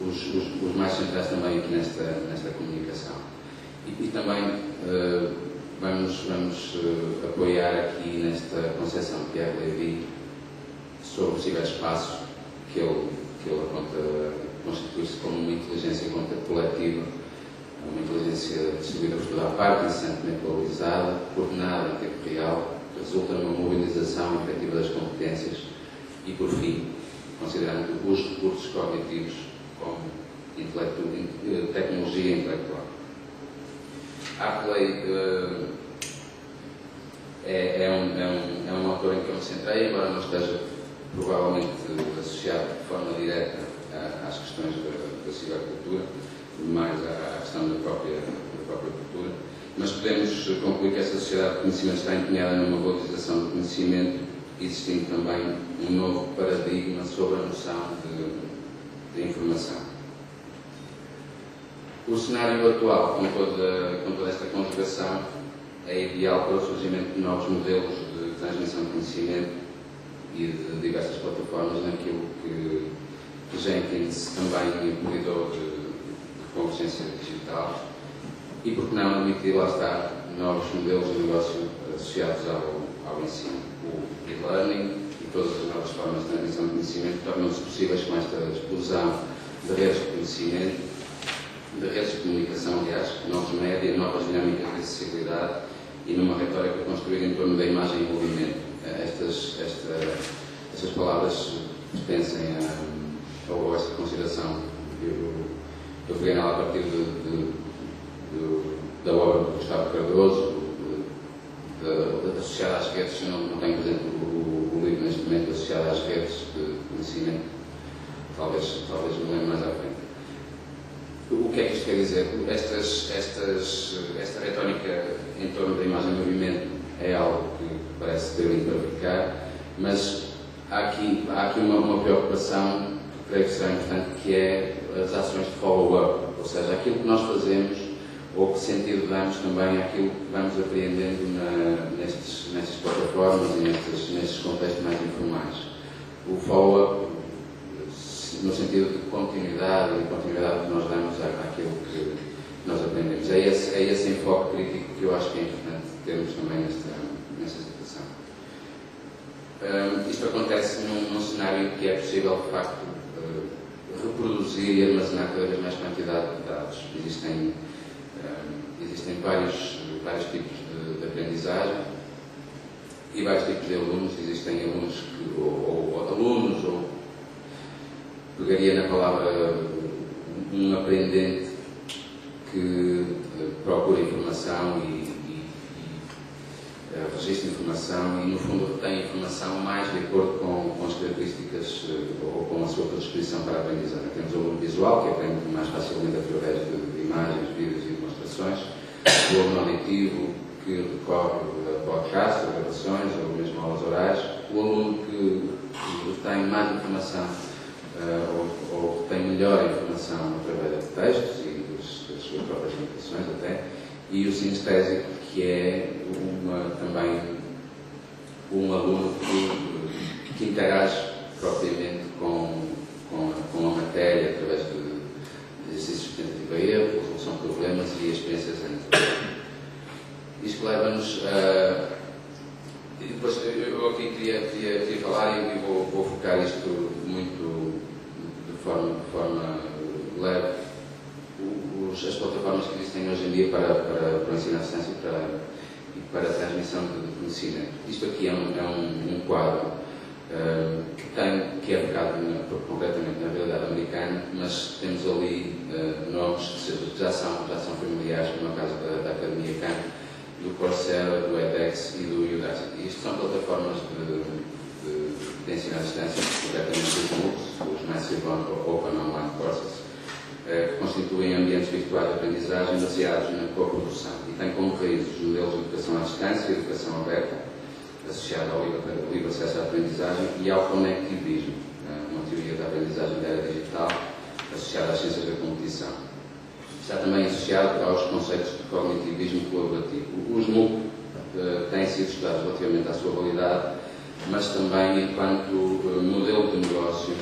os mais centrais também aqui nesta comunicação. E também vamos apoiar aqui nesta concepção de Pierre Levy sobre o ciberespaço, que ele aponta constituir-se como uma inteligência coletiva, uma inteligência distribuída por toda a parte, incessantemente valorizada, coordenada em tempo real, que resulta numa mobilização efetiva das competências e, por fim, considerando os recursos cognitivos como tecnologia intelectual. Hartley é um autor em que eu me centrei, embora não esteja provavelmente associado de forma direta às questões da cibercultura, mais à questão da própria cultura, mas podemos concluir que esta sociedade de conhecimento está empenhada numa valorização do conhecimento, existindo também um novo paradigma sobre a noção de informação. O cenário atual, com toda esta conjugação, é ideal para o surgimento de novos modelos de transmissão de conhecimento e de diversas plataformas naquilo que Jenkins também apelidou de convergência digital, e por que não admitir, lá está, novos modelos de negócio associados ao ensino. O e-learning e todas as novas formas de transmissão de conhecimento tornam-se possíveis com esta explosão de redes de conhecimento, de redes de comunicação, aliás, novos média, novas dinâmicas de acessibilidade e numa retórica construída em torno da imagem e movimento. Estas palavras dispensem ou esta consideração. Eu peguei nela a partir da obra do Gustavo Cardoso, associada às redes. Não tenho presente o livro neste momento, associado às redes de conhecimento. Talvez me lembre mais à frente. O que é que isto quer dizer? Esta retórica em torno da imagem e movimento é algo que parece ter vindo para ficar, mas há aqui uma preocupação que creio que será importante, que é as ações de follow-up, ou seja, aquilo que nós fazemos ou que sentido damos também àquilo que vamos apreendendo nestas plataformas e nestes contextos mais informais. O follow-up, no sentido de continuidade que nós damos àquilo que nós aprendemos. É esse enfoque crítico que eu acho que é importante termos também nesta situação. Isto acontece num cenário em que é possível, de facto, reproduzir e armazenar cada vez mais quantidade de dados. Existem vários tipos de aprendizagem e vários tipos de alunos. Existem alunos ou pegaria na palavra um aprendente que procura informação e registra informação e, no fundo, retém informação mais de acordo com as características ou com a sua predisposição para a aprendizagem. Temos o aluno visual, que aprende mais facilmente através de imagens, vídeos e demonstrações. O aluno auditivo, que recorre a podcasts, a gravações ou mesmo aulas orais. O aluno que retém mais informação ou tem melhor informação através de textos e das suas próprias limitações até, e o sinestésico, que é também um aluno que interage propriamente com a matéria através de exercícios de tentativa e erro, resolução de problemas e experiências antes. Isto leva-nos a... E depois eu aqui queria falar e vou focar isto muito de forma leve. As plataformas que existem hoje em dia para o ensino à distância e para a transmissão de conhecimento. Isto aqui é um quadro que é focado concretamente na realidade americana, mas temos ali nomes que já são familiares, como é o caso da Academia Khan, do Coursera, do edX e do Udacity. Isto são plataformas de ensino à distância, concretamente os MOOCs, os Massive Open Online Courses, que constituem ambientes virtuais de aprendizagem baseados na coprodução e têm como raiz os modelos de educação à distância e educação aberta, associada ao livre acesso à aprendizagem, e ao conectivismo, uma teoria da aprendizagem da era digital, associada às ciências da competição. Está também associado aos conceitos de cognitivismo colaborativo. Os MOOC têm sido estudados relativamente à sua validade, mas também enquanto modelo de negócio,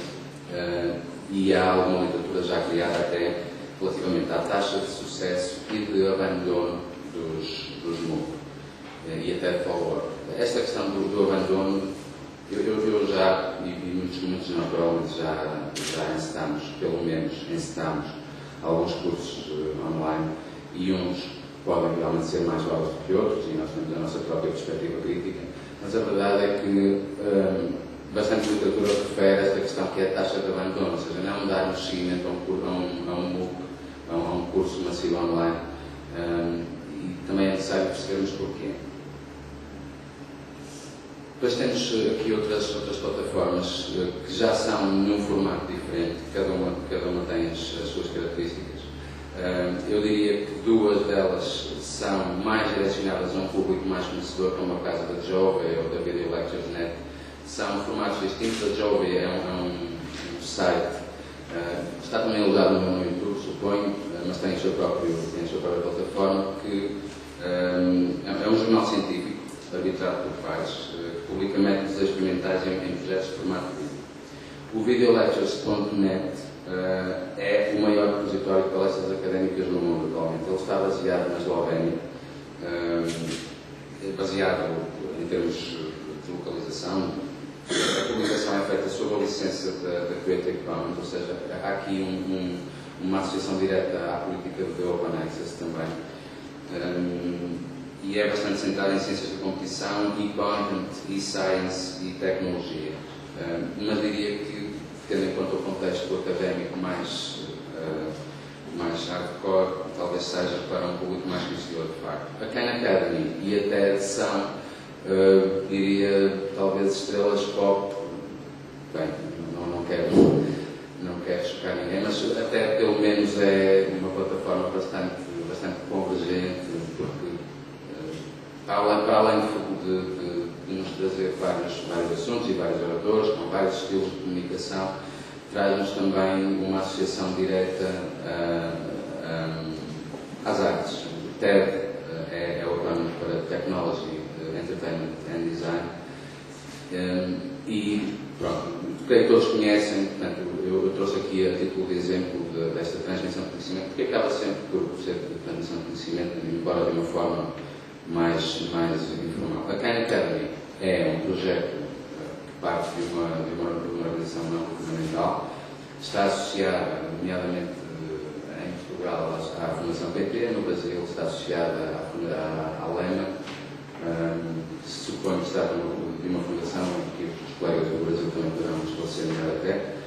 e há alguma literatura já criada até relativamente à taxa de sucesso e de abandono dos MOOC e até de follow-up. Esta questão do abandono, eu já, e muitos naturalmente já encetámos, pelo menos encetámos alguns cursos online, e uns podem realmente ser mais válidos do que outros, e nós temos a nossa própria perspectiva crítica, mas a verdade é que bastante literatura refere a esta questão, que é a taxa de abandono, ou seja, não darmos seguimento a um MOOC, a um curso massivo online, e também é necessário percebermos porquê. Depois temos aqui outras plataformas que já são num formato diferente, cada uma tem as suas características. Eu diria que duas delas são mais direcionadas a um público mais conhecedor, como é o caso da Jove ou da Video Lectures Net. São formatos distintos. A Jove é um site, está também usado no YouTube, suponho, mas tem a sua própria plataforma, que é um jornal científico, utilizado por pares, que publica métodos experimentais em projetos de formato vídeo. O videolectures.net é o maior repositório de palestras académicas no mundo atualmente. Ele está baseado na Eslovénia, baseado em termos de localização. A publicação é feita sob a licença da Creative Commons, ou seja, há aqui uma associação direta à política de Open Access também. E é bastante centrada em ciências da competição, e-content, e-science e tecnologia. Mas diria que, tendo em conta o contexto académico mais hardcore, talvez seja para um público mais conhecedor de facto. A Khan Academy e a TED são, diria, talvez estrelas pop. Bem, não quero chocar ninguém, mas até pelo menos é uma plataforma bastante convergente, porque para além de nos trazer vários assuntos e vários oradores, com vários estilos de comunicação, traz-nos também uma associação direta às artes. O TED é o acrónimo para Technology, Entertainment and Design. E pronto, creio que todos conhecem, portanto, eu trouxe aqui a título de exemplo desta transmissão de conhecimento, porque acaba sempre por ser transmissão de conhecimento, embora de uma forma mais informal. A Khan Academy é um projeto que parte de uma organização não governamental, está associada, nomeadamente em Portugal, à Fundação PT, no Brasil está associada à LEMA, que se supõe que está de uma fundação que os colegas do Brasil também poderão esclarecer melhor até.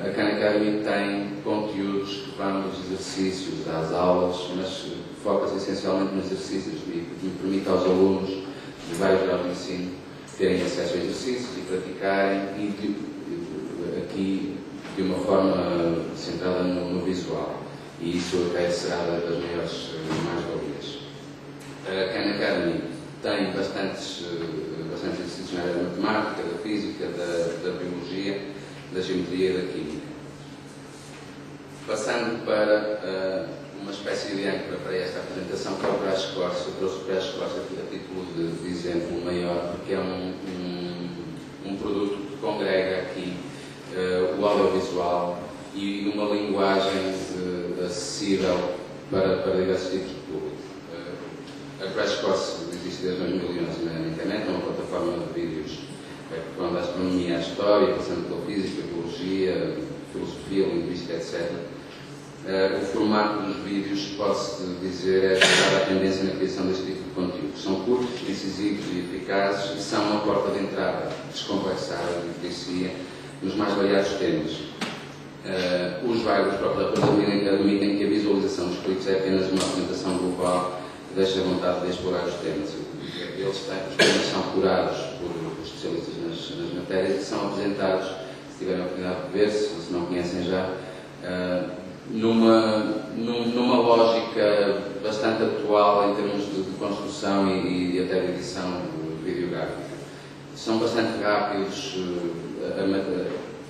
A Khan Academy tem conteúdos que vão dos exercícios às aulas, mas foca-se essencialmente nos exercícios e permite aos alunos de vários graus de ensino terem acesso a exercícios e praticarem, e aqui de uma forma centrada no visual. E isso até será das maiores mais-valias. A Khan Academy tem bastantes exercícios na área da matemática, da física, da biologia, da geometria e da química. Passando para uma espécie de âncora para esta apresentação, que é o Crash Course. Eu trouxe o Crash Course aqui a título de exemplo maior, porque é um produto que congrega aqui o audiovisual e uma linguagem acessível para diversos tipos de público. A Crash Course existe desde 2011 na internet, é uma plataforma de vídeos que vão da astronomia à história, passando pela física, biologia, filosofia, linguística, etc. O formato dos vídeos, pode-se dizer, é a tendência na criação deste tipo de conteúdo. São curtos, incisivos e eficazes e são uma porta de entrada descomplexada de literacia nos mais variados temas. Os vários próprios autores admitem que a visualização dos clipes é apenas uma apresentação global que deixa a vontade de explorar os temas. Os temas são curados por especialistas nas matérias e são apresentados, se tiverem a oportunidade de ver, se não conhecem já, numa lógica bastante atual em termos de construção e até de edição videográfica. São bastante rápidos,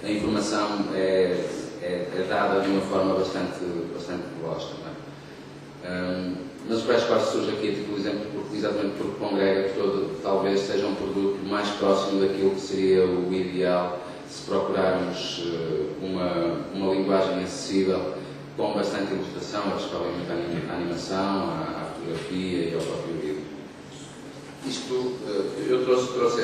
a informação é dada de uma forma bastante veloz também. Mas o Crash Course surge aqui a título de exemplo exatamente porque congrega todo, talvez seja um produto mais próximo daquilo que seria o ideal se procurarmos uma linguagem acessível com bastante ilustração, principalmente à animação, à fotografia e ao próprio vídeo. Eu trouxe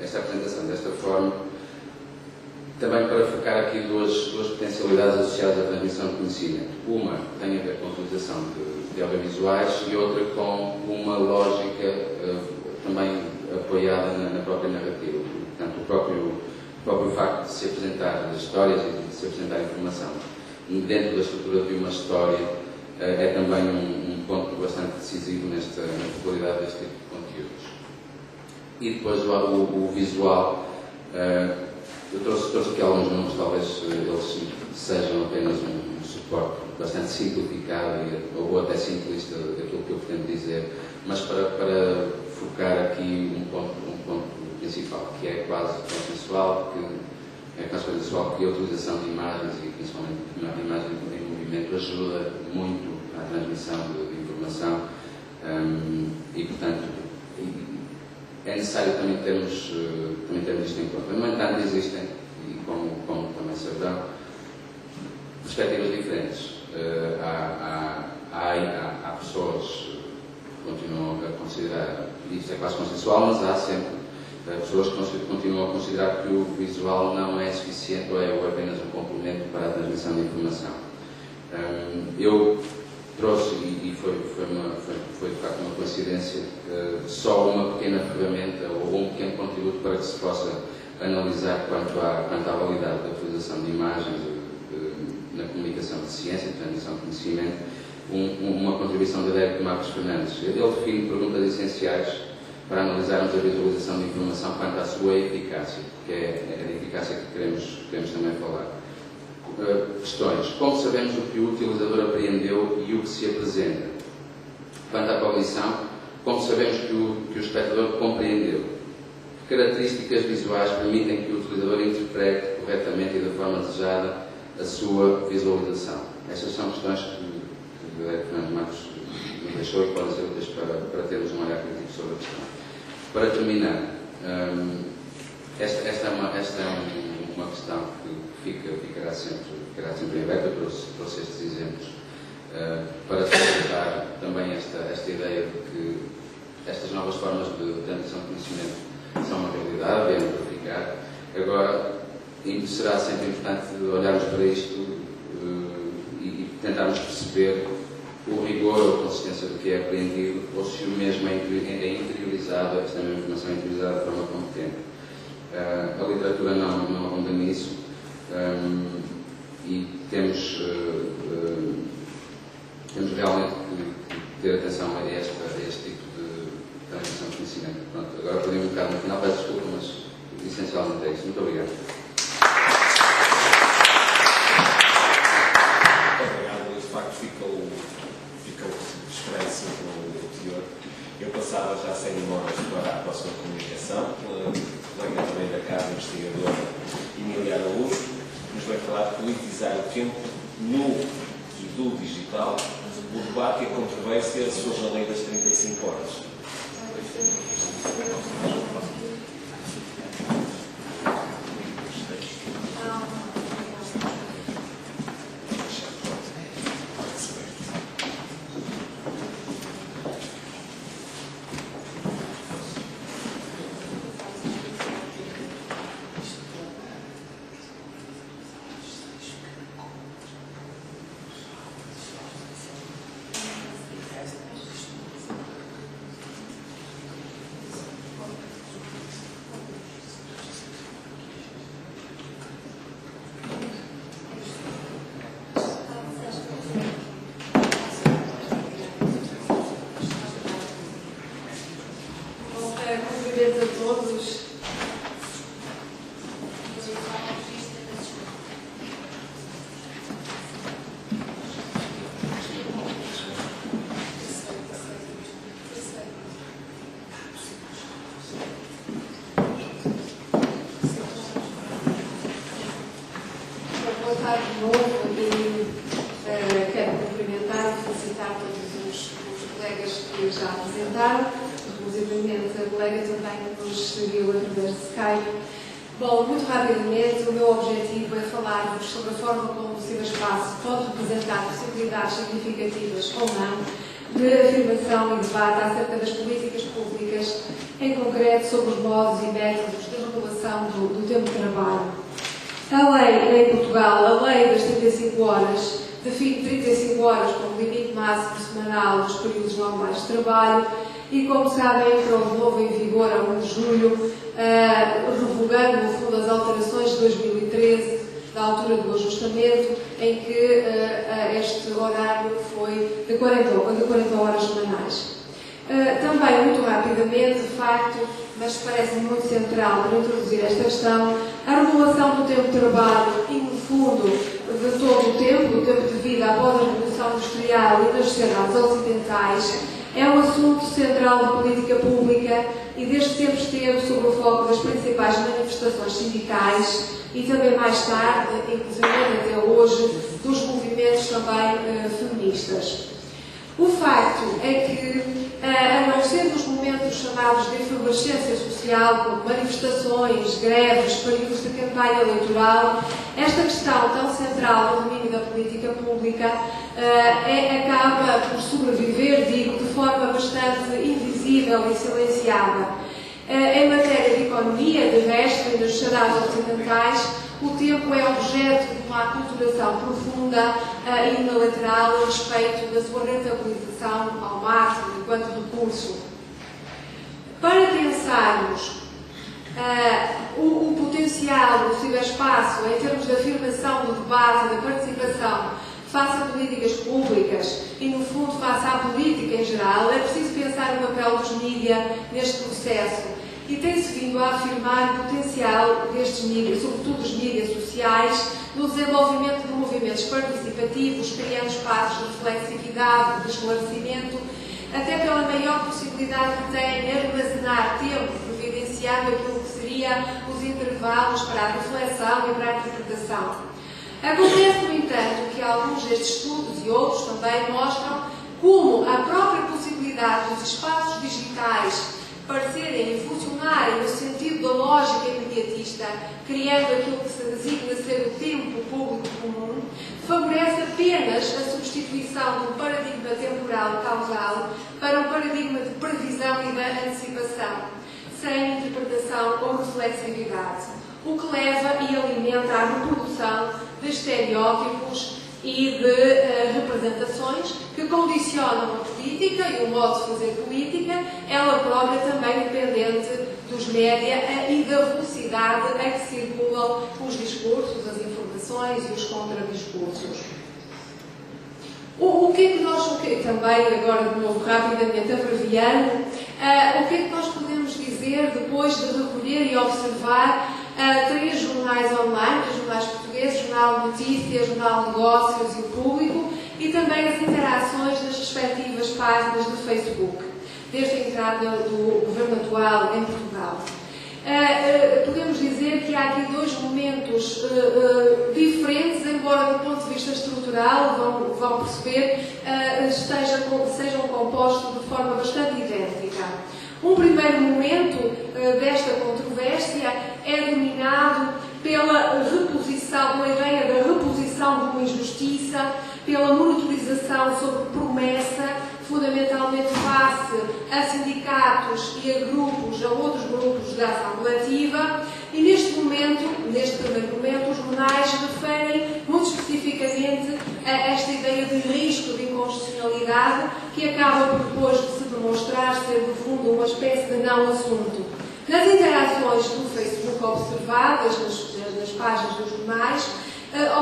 esta apresentação desta forma também para focar aqui duas potencialidades associadas à transmissão de conhecimento. Uma tem a ver com a utilização de audiovisuais e outra com uma lógica também apoiada na própria narrativa. Portanto, o próprio facto de se apresentar as histórias e de se apresentar a informação dentro da estrutura de uma história é também um ponto bastante decisivo na popularidade deste tipo de conteúdos. E depois o visual. Eu trouxe aqui alguns números, talvez eles sejam apenas um suporte bastante simplificado ou até simplista daquilo que eu pretendo dizer, mas para focar aqui um ponto principal, que é quase consensual, que a utilização de imagens e principalmente de imagens em movimento ajuda muito à transmissão de informação E, portanto, é necessário também termos isto em conta. No entanto, existem, e como também saberão, perspectivas diferentes. Há pessoas que continuam a considerar, isto é quase consensual, mas há sempre pessoas que continuam a considerar que o visual não é suficiente ou é apenas um complemento para a transmissão de informação. Eu trouxe, e foi de facto uma coincidência, só uma pequena ferramenta ou um pequeno contributo para que se possa analisar quanto à validade da utilização de imagens na comunicação de ciência, de transmissão de conhecimento, uma contribuição de Adélio Marcos Fernandes. Ele define perguntas essenciais para analisarmos a visualização de informação quanto à sua eficácia, que é a eficácia que queremos também falar. Questões. Como sabemos o que o utilizador apreendeu e o que se apresenta? Quanto à cognição, como sabemos que o espectador compreendeu? Que características visuais permitem que o utilizador interprete corretamente e da forma desejada a sua visualização? Estas são questões que o Fernando Marcos nos deixou e podem ser úteis para termos um olhar crítico sobre a questão. Para terminar, esta é uma questão que ficará sempre em aberto. Eu trouxe estes exemplos para sustentar também esta ideia de que estas novas formas de transmissão de conhecimento são uma realidade, devem verificar. Agora, será sempre importante olharmos para isto e tentarmos perceber o rigor ou a consistência do que é aprendido, ou se o mesmo é interiorizado, esta mesma informação é interiorizada de forma competente. A literatura não abunda nisso, e temos realmente que ter atenção a este tipo de transmissão de conhecimento. Pronto, agora perdi um bocado no final, peço desculpa, mas essencialmente é isso. Muito obrigado. Obrigado, de facto ficou expresso no teor. Eu passava já sem demoras para a próxima comunicação. Colega também da casa investigadora Emília Araújo nos vai falar de politizar o tempo no e do digital, o debate e a controvérsia sobre a lei das 35 horas. Bom, muito rapidamente, o meu objetivo é falar-vos sobre a forma como o ciberespaço pode representar possibilidades significativas ou não de afirmação e debate acerca das políticas públicas, em concreto sobre os modos e métodos de regulação do tempo de trabalho. A lei em Portugal, a lei das 35 horas, define 35 horas como limite máximo semanal dos períodos normais de trabalho e, como sabem, entrou de novo em vigor a 1 de julho, revogando, no fundo, as alterações de 2013, da altura do ajustamento, em que este horário foi de 40 horas semanais. Também, muito rapidamente, de facto, mas parece-me muito central para introduzir esta questão, a regulação do tempo de trabalho e, no fundo, de todo o tempo de vida após a Revolução Industrial e nas sociedades ocidentais, é um assunto central de política pública e desde sempre esteve sob o foco das principais manifestações sindicais e também mais tarde, inclusive até hoje, dos movimentos também feministas. O facto é que, a não ser nos momentos chamados de efervescência social, como manifestações, greves, períodos de campanha eleitoral, esta questão tão central no domínio da política pública acaba por sobreviver, digo, de forma bastante invisível e silenciada. Em matéria de economia, de resto, e nas sociedades ocidentais, o tempo é objeto de uma aculturação profunda e unilateral a respeito da sua rentabilização ao máximo enquanto recurso. Para pensarmos o potencial do ciberespaço em termos de afirmação do debate e da participação face a políticas públicas e, no fundo, face à política em geral, é preciso pensar no papel dos mídias neste processo. E tem-se vindo a afirmar o potencial destes mídias, sobretudo dos mídias sociais, no desenvolvimento de movimentos participativos, criando espaços de flexibilidade, de esclarecimento, até pela maior possibilidade que têm em armazenar tempo, providenciando aquilo que seria os intervalos para a reflexão e para a interpretação. Acontece, no entanto, que alguns destes estudos e outros também mostram como a própria possibilidade dos espaços digitais parecerem e funcionarem no sentido da lógica imediatista, criando aquilo que se designa ser o tempo público comum, favorece apenas a substituição do paradigma temporal causal para um paradigma de previsão e de antecipação, sem interpretação ou reflexividade, o que leva e alimenta a reprodução de estereótipos e de representações que condicionam a política e o modo de fazer política, ela própria também dependente dos média e da velocidade a que circulam os discursos, as informações e os contradiscursos. O que é que nós, também agora de novo rapidamente abreviando, o que é que nós podemos dizer depois de recolher e observar 3 jornais online, 3 jornais portugueses, Jornal de Notícias, Jornal de Negócios e o Público, e também as interações nas respectivas páginas do Facebook, desde a entrada do governo atual em Portugal. Podemos dizer que há aqui 2 momentos diferentes, embora do ponto de vista estrutural, vão perceber, sejam compostos de forma bastante idêntica. Um primeiro momento desta controvérsia é dominado pela reposição, pela ideia da reposição de uma injustiça, pela monitorização sobre promessa, fundamentalmente face a sindicatos e a outros grupos da ação coletiva, e neste primeiro momento, os jornais referem muito especificamente a esta ideia de risco de inconstitucionalidade, que acaba por depois de se demonstrar ser, no fundo, uma espécie de não assunto. Nas interações do Facebook observadas, nas páginas dos jornais,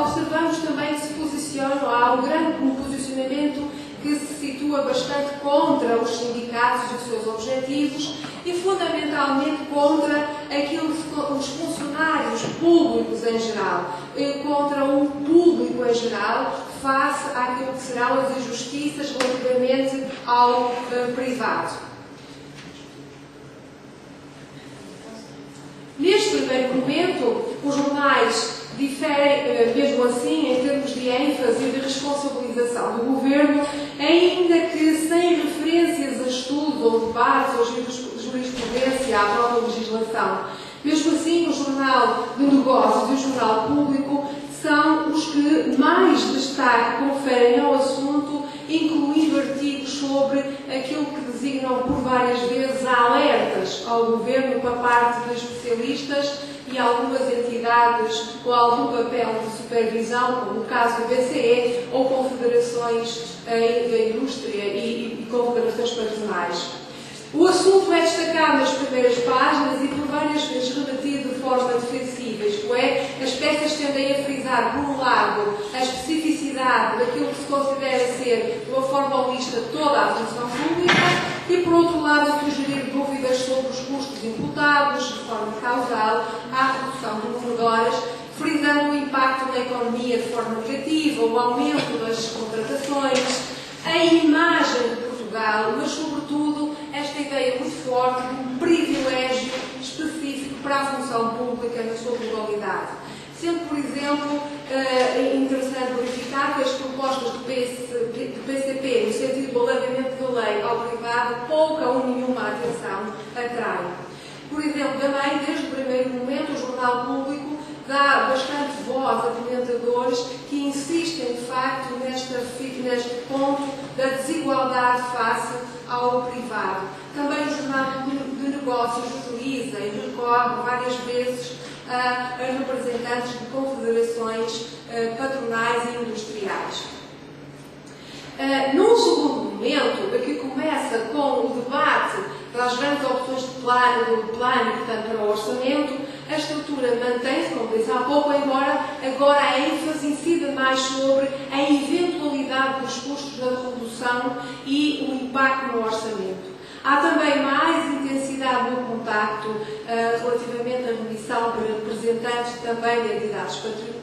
observamos também que se posicionam, há um posicionamento que se situa bastante contra os sindicatos e os seus objetivos e fundamentalmente contra os funcionários públicos em geral, contra o público em geral, face àquilo que serão as injustiças relativamente ao privado. Neste primeiro momento, os jornais diferem, mesmo assim, em termos de ênfase e de responsabilização do governo, ainda que sem referências a estudos ou debates ou jurisprudência à própria legislação. Mesmo assim, o Jornal de Negócios e o Jornal Público são os que mais destaque conferem ao assunto, incluindo artigos sobre aquilo que designam por várias vezes alertas ao governo por parte de especialistas e algumas entidades com algum papel de supervisão, como o caso do BCE, ou confederações da indústria e confederações patronais. O assunto é destacado nas primeiras páginas e por várias vezes rebatido de forma defensiva, isto é, as peças tendem a frisar, por um lado, a especificidade daquilo que se considera ser, de uma forma holista, toda a função pública e, por outro lado, sugerir dúvidas sobre os custos imputados, de forma causal, à redução do número de horas, frisando o impacto na economia de forma negativa, o aumento das contratações, a imagem de Portugal, mas, sobretudo, esta ideia muito forte de um privilégio específico para a função pública na sua globalidade. Sendo, por exemplo, interessante verificar que as propostas do PCP, no sentido do alargamento da lei ao privado, pouca ou nenhuma atenção atrai. Por exemplo, também, desde o primeiro momento, o Jornal Público dá bastante voz a comentadores que insistem, de facto, neste ponto da desigualdade face ao privado. Também o Jornal de Negócios utiliza e recorre várias vezes a representantes de confederações patronais e industriais. Num segundo momento, que começa com o debate das grandes opções de plano e, portanto, para o orçamento, a estrutura mantém-se, como disse há pouco, embora agora a ênfase incida mais sobre a eventualidade dos custos da redução e o impacto no orçamento. Há também mais intensidade no contacto relativamente à remissão para representantes também de entidades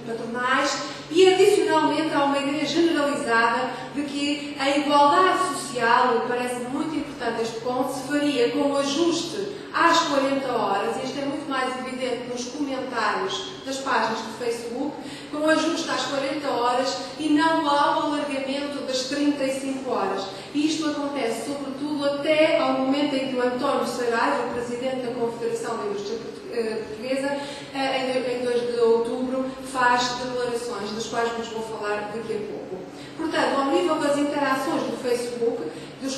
patronais e, adicionalmente, há uma ideia generalizada de que a igualdade social, parece muito importante este ponto, se faria com o ajuste às 40 horas, e isto é muito mais evidente nos comentários das páginas do Facebook, com o ajuste às 40 horas e não ao alargamento das 35 horas. E isto acontece, sobretudo, até ao momento em que o António Saraiva, o Presidente da Confederação da Indústria Portuguesa, em 2 de outubro, faz declarações, das quais vos vou falar daqui a pouco. Portanto, ao nível das interações do Facebook, dos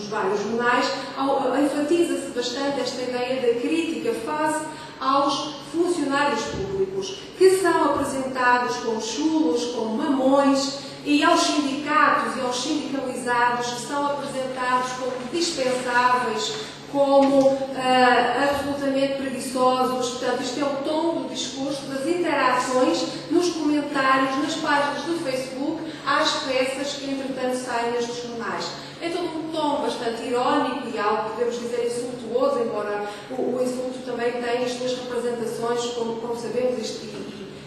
vários jornais, enfatiza-se bastante esta ideia da crítica face aos funcionários públicos, que são apresentados como chulos, como mamões, e aos sindicatos e aos sindicalizados, que são apresentados como dispensáveis, como absolutamente preguiçosos. Portanto, isto é o tom do discurso, das interações nos comentários, nas páginas do Facebook, às peças que, entretanto, saem nestes jornais. É todo um tom bastante irónico e algo, podemos dizer, insultuoso, embora o insulto também tenha as suas representações, como sabemos,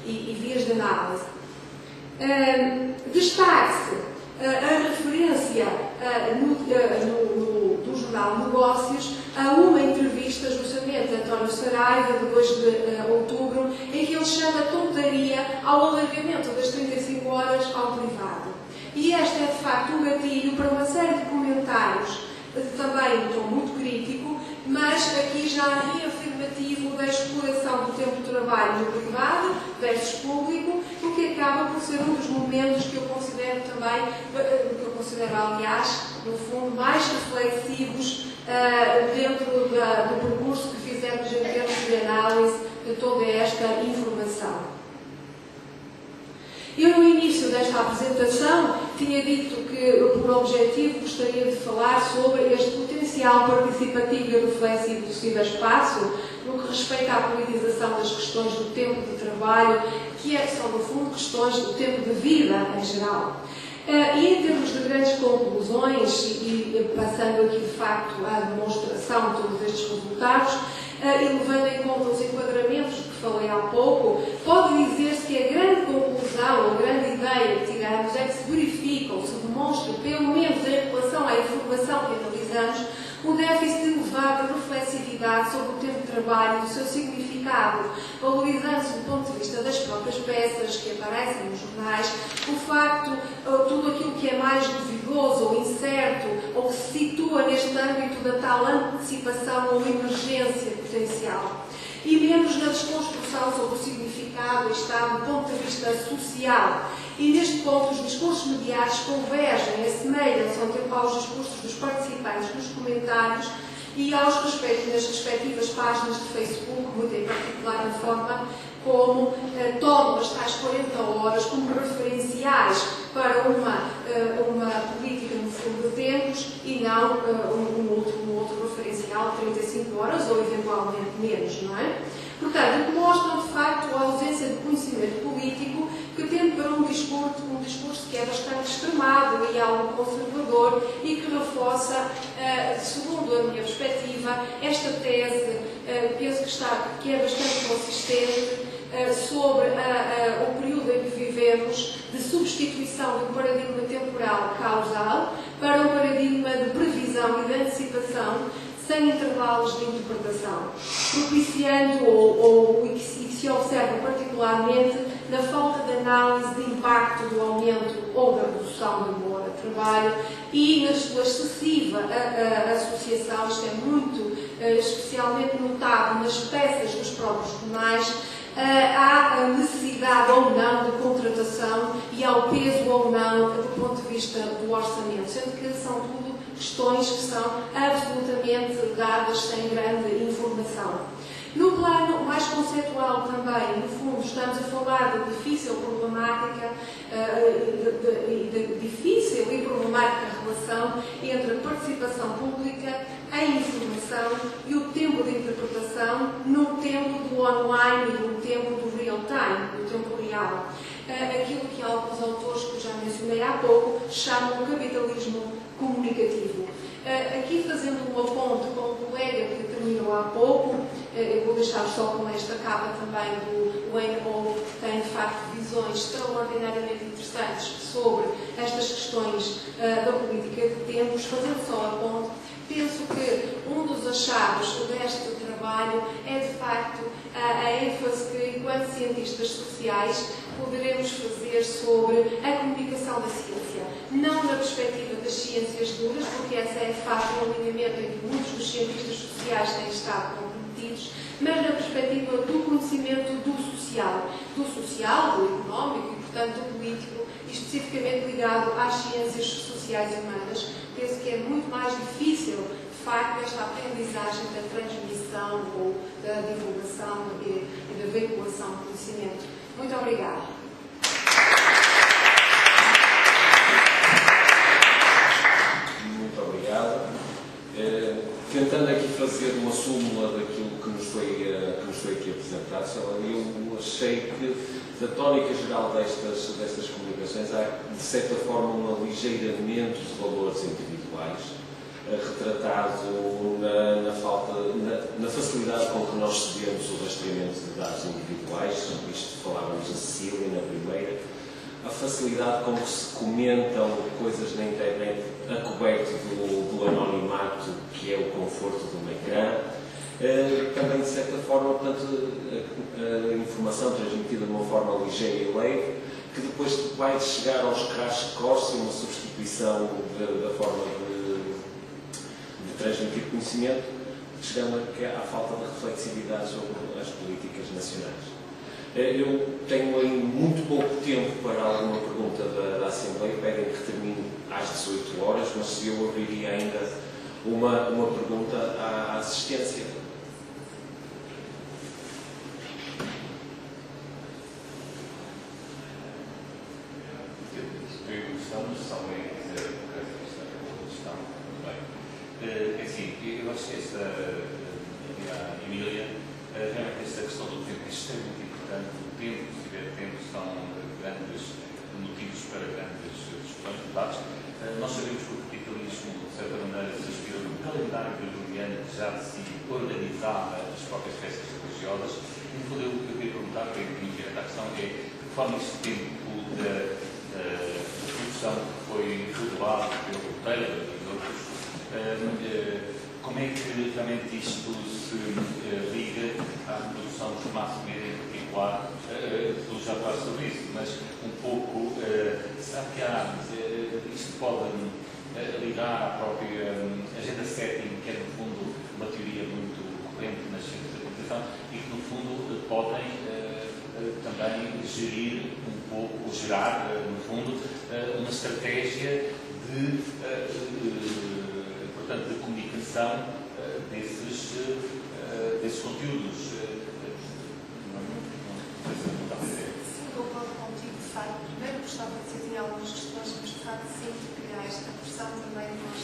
e vias de análise. Destaque-se a referência do jornal Negócios a uma entrevista justamente de António Saraiva, de 2 de outubro, em que ele chama tontaria ao alargamento das 35 horas ao privado. E este é, de facto, um gatilho para uma série de comentários, também um tom muito crítico, mas aqui já em afirmativo da exploração do tempo de trabalho no privado versus público, o que acaba por ser um dos momentos que eu considero também, aliás, no fundo, mais reflexivos dentro do percurso que fizemos em termos de análise de toda esta informação. Eu, no início desta apresentação, tinha dito que, por objetivo, gostaria de falar sobre este potencial participativo e reflexivo do ciberespaço, no que respeita à politização das questões do tempo de trabalho, que são, no fundo, questões do tempo de vida em geral. E em termos de grandes conclusões, e passando aqui, de facto, à demonstração de todos estes resultados, e levando em conta os enquadramentos de que falei há pouco, pode dizer-se que a grande conclusão, ou a grande ideia que tiramos é que se verifica, ou se demonstra, pelo menos em relação à informação que analisamos, um déficit elevado de reflexividade sobre o tempo de trabalho e o seu significado, valorizando-se do ponto de vista das próprias peças que aparecem nos jornais, o facto, tudo aquilo que é mais duvidoso ou incerto, ou que se situa neste âmbito da tal antecipação ou emergência potencial. E menos na desconstrução sobre o significado e estado do ponto de vista social. E neste ponto os discursos mediáticos convergem, assemelham-se aos discursos dos participantes nos comentários e nas respectivas páginas de Facebook, muito em particular na forma como tomam as tais 40 horas como referenciais para uma política no fundo de tempos e não um outro referencial de 35 horas ou eventualmente menos, não é? Portanto, mostram de facto a ausência de conhecimento político que tende para um discurso que é bastante extremado e algo conservador e que reforça, segundo a minha perspectiva, esta tese, penso que é bastante consistente, sobre o período em que vivemos de substituição de um paradigma temporal causal para um paradigma de previsão e de antecipação sem intervalos de interpretação, propiciando ou que se observa particularmente na falta de análise de impacto do aumento ou da redução da demora de trabalho e na sua excessiva associação, isto é muito especialmente notado nas peças dos próprios tribunais, há necessidade ou não de contratação e há o peso ou não do ponto de vista do orçamento, sendo que são tudo questões que são absolutamente dadas sem grande informação. No plano mais conceitual também, no fundo, estamos a falar de difícil problemática, difícil e problemática relação entre a participação pública, a informação e o tempo de interpretação no tempo do online e no tempo do real time, do tempo real. Aquilo que alguns autores que já mencionei há pouco chamam de capitalismo comunicativo. Aqui fazendo um aponto com o colega que terminou há pouco, eu vou deixar só com esta capa também do Wayne Hall, que tem de facto visões extraordinariamente interessantes sobre estas questões da política de tempos. Fazendo só a ponto, penso que um dos achados deste trabalho é de facto a ênfase que, enquanto cientistas sociais, poderemos fazer sobre a comunicação da ciência. Não na perspectiva das ciências duras, porque essa é de facto um alinhamento em que muitos dos cientistas sociais têm estado comprometidos, mas na perspectiva do conhecimento do social, do económico e, portanto, do político, e especificamente ligado às ciências sociais e humanas. Penso que é muito mais difícil, de facto, esta aprendizagem da transmissão ou da divulgação e da veiculação do conhecimento. Muito obrigada. Muito obrigado. Tentando aqui fazer uma súmula daquilo que nos foi aqui apresentado, eu achei que da tónica geral destas comunicações há, de certa forma, um aligeiramento de valores individuais, retratado na facilidade com que nós cedemos o rastreamento de dados individuais, isto falávamos a Cecília na primeira, a facilidade com que se comentam coisas na internet a coberto do anonimato, que é o conforto de um ecrã. Também, de certa forma, portanto, a informação transmitida de uma forma ligeira e leve, que depois vai chegar aos crash course, uma substituição da forma de transmitir conhecimento, chegando à falta de reflexividade sobre as políticas nacionais. Eu tenho aí muito pouco tempo para alguma pergunta da Assembleia, pedem que termine às 18 horas, mas eu abriria ainda uma pergunta à assistência. É assim, eu acho que Emília, realmente esta questão do tempo é extremamente importante. O tempo, se tiver tempo, são grandes motivos para grandes discussões, debates. Nós sabemos que o capitalismo, de certa maneira, se inspira no calendário gregoriano que já de si organizava as próprias festas religiosas. E, no fundo, eu queria perguntar, para ir direto à questão, é de forma este tempo da produção que foi regulado pelo Taylor e outros, como é que realmente isto se liga à produção dos mass media em particular? Tu já falaste sobre isso, mas um pouco, será que isto pode ligar à própria agenda setting, que é no fundo uma teoria muito corrente nas ciências da computação e que no fundo podem também gerir um pouco, gerar no fundo uma estratégia portanto, de comunicação desses conteúdos. Sim, concordo contigo, de facto. Primeiro gostava de dizer algumas questões, mas de facto sinto que há esta pressão também nós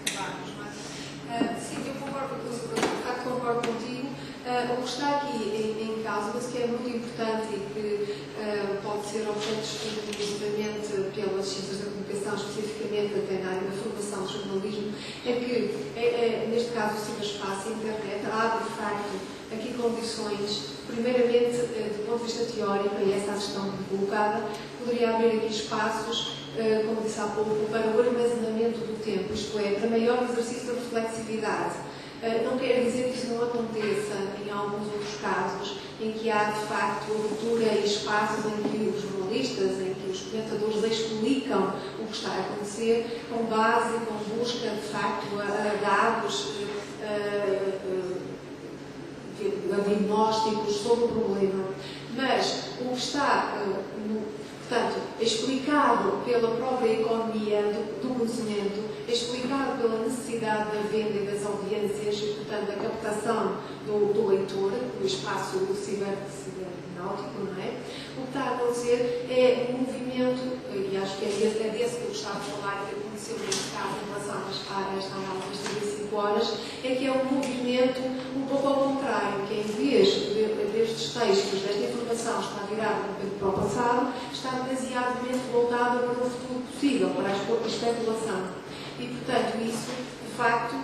acabarmos, não é? Sim, eu concordo contigo. O que está aqui em causa, mas que é muito importante e que pode ser objeto de estudo inclusivamente pelas ciências da comunicação, especificamente até na área da formação do jornalismo, é que, neste caso, o ciberespaço e a internet abre, de facto, aqui condições, primeiramente, do ponto de vista teórico, e essa a questão colocada, poderia abrir aqui espaços, como disse há pouco, para o armazenamento do tempo, isto é, para maior exercício da flexibilidade. Não quer dizer que isso não aconteça em alguns outros casos, em que há de facto abertura e espaços em que os jornalistas, em que os comentadores explicam o que está a acontecer, com base, com busca de facto a dados, diagnósticos sobre o problema. Mas o que está, portanto, explicado pela própria economia do conhecimento, explicado pela necessidade da venda e das audiências e, portanto, da captação do leitor, do espaço cibernáutico, não é? O que está a acontecer é um movimento, e acho que é desse que eu gostava de falar, que aconteceu neste caso em relação a esta análise das 35 horas, é que é um movimento um pouco ao contrário, que em vez destes textos, desta informação está virada para o passado, está demasiadamente voltada para o futuro possível, para a especulação. E, portanto, isso, de facto,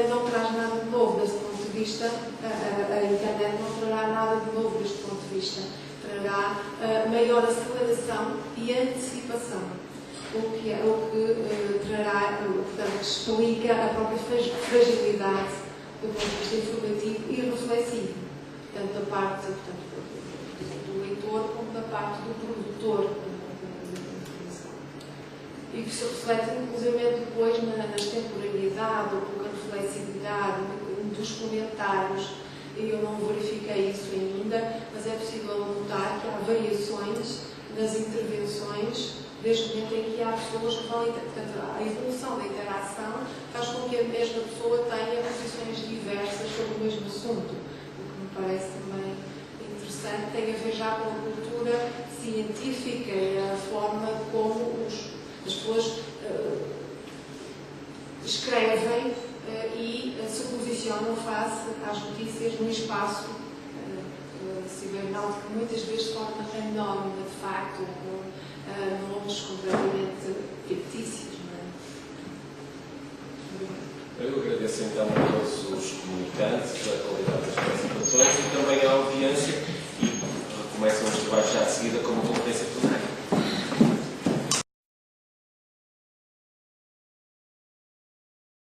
não traz nada de novo desse ponto de vista. A internet não trará nada de novo deste ponto de vista. Trará maior aceleração e antecipação, o que trará, portanto, explica a própria fragilidade do ponto de vista informativo e reflexivo, tanto da parte do leitor como da parte do produtor da informação. E que se reflete, inclusive, depois na temporalidade ou pouca reflexibilidade dos comentários. Eu não verifiquei isso ainda, mas é possível notar que há variações nas intervenções desde o momento em que há pessoas que vão, portanto, a evolução da interação faz com que a mesma pessoa tenha posições diversas sobre o mesmo assunto, o que me parece também interessante, tem a ver já com a cultura científica e a forma como as pessoas escrevem e se posicionam face às notícias no espaço cibernáutico, que muitas vezes se torna anónimo, de facto, com nomes completamente fictícios. Não é? Eu agradeço então a todos os comunicantes pela qualidade das participações e também à audiência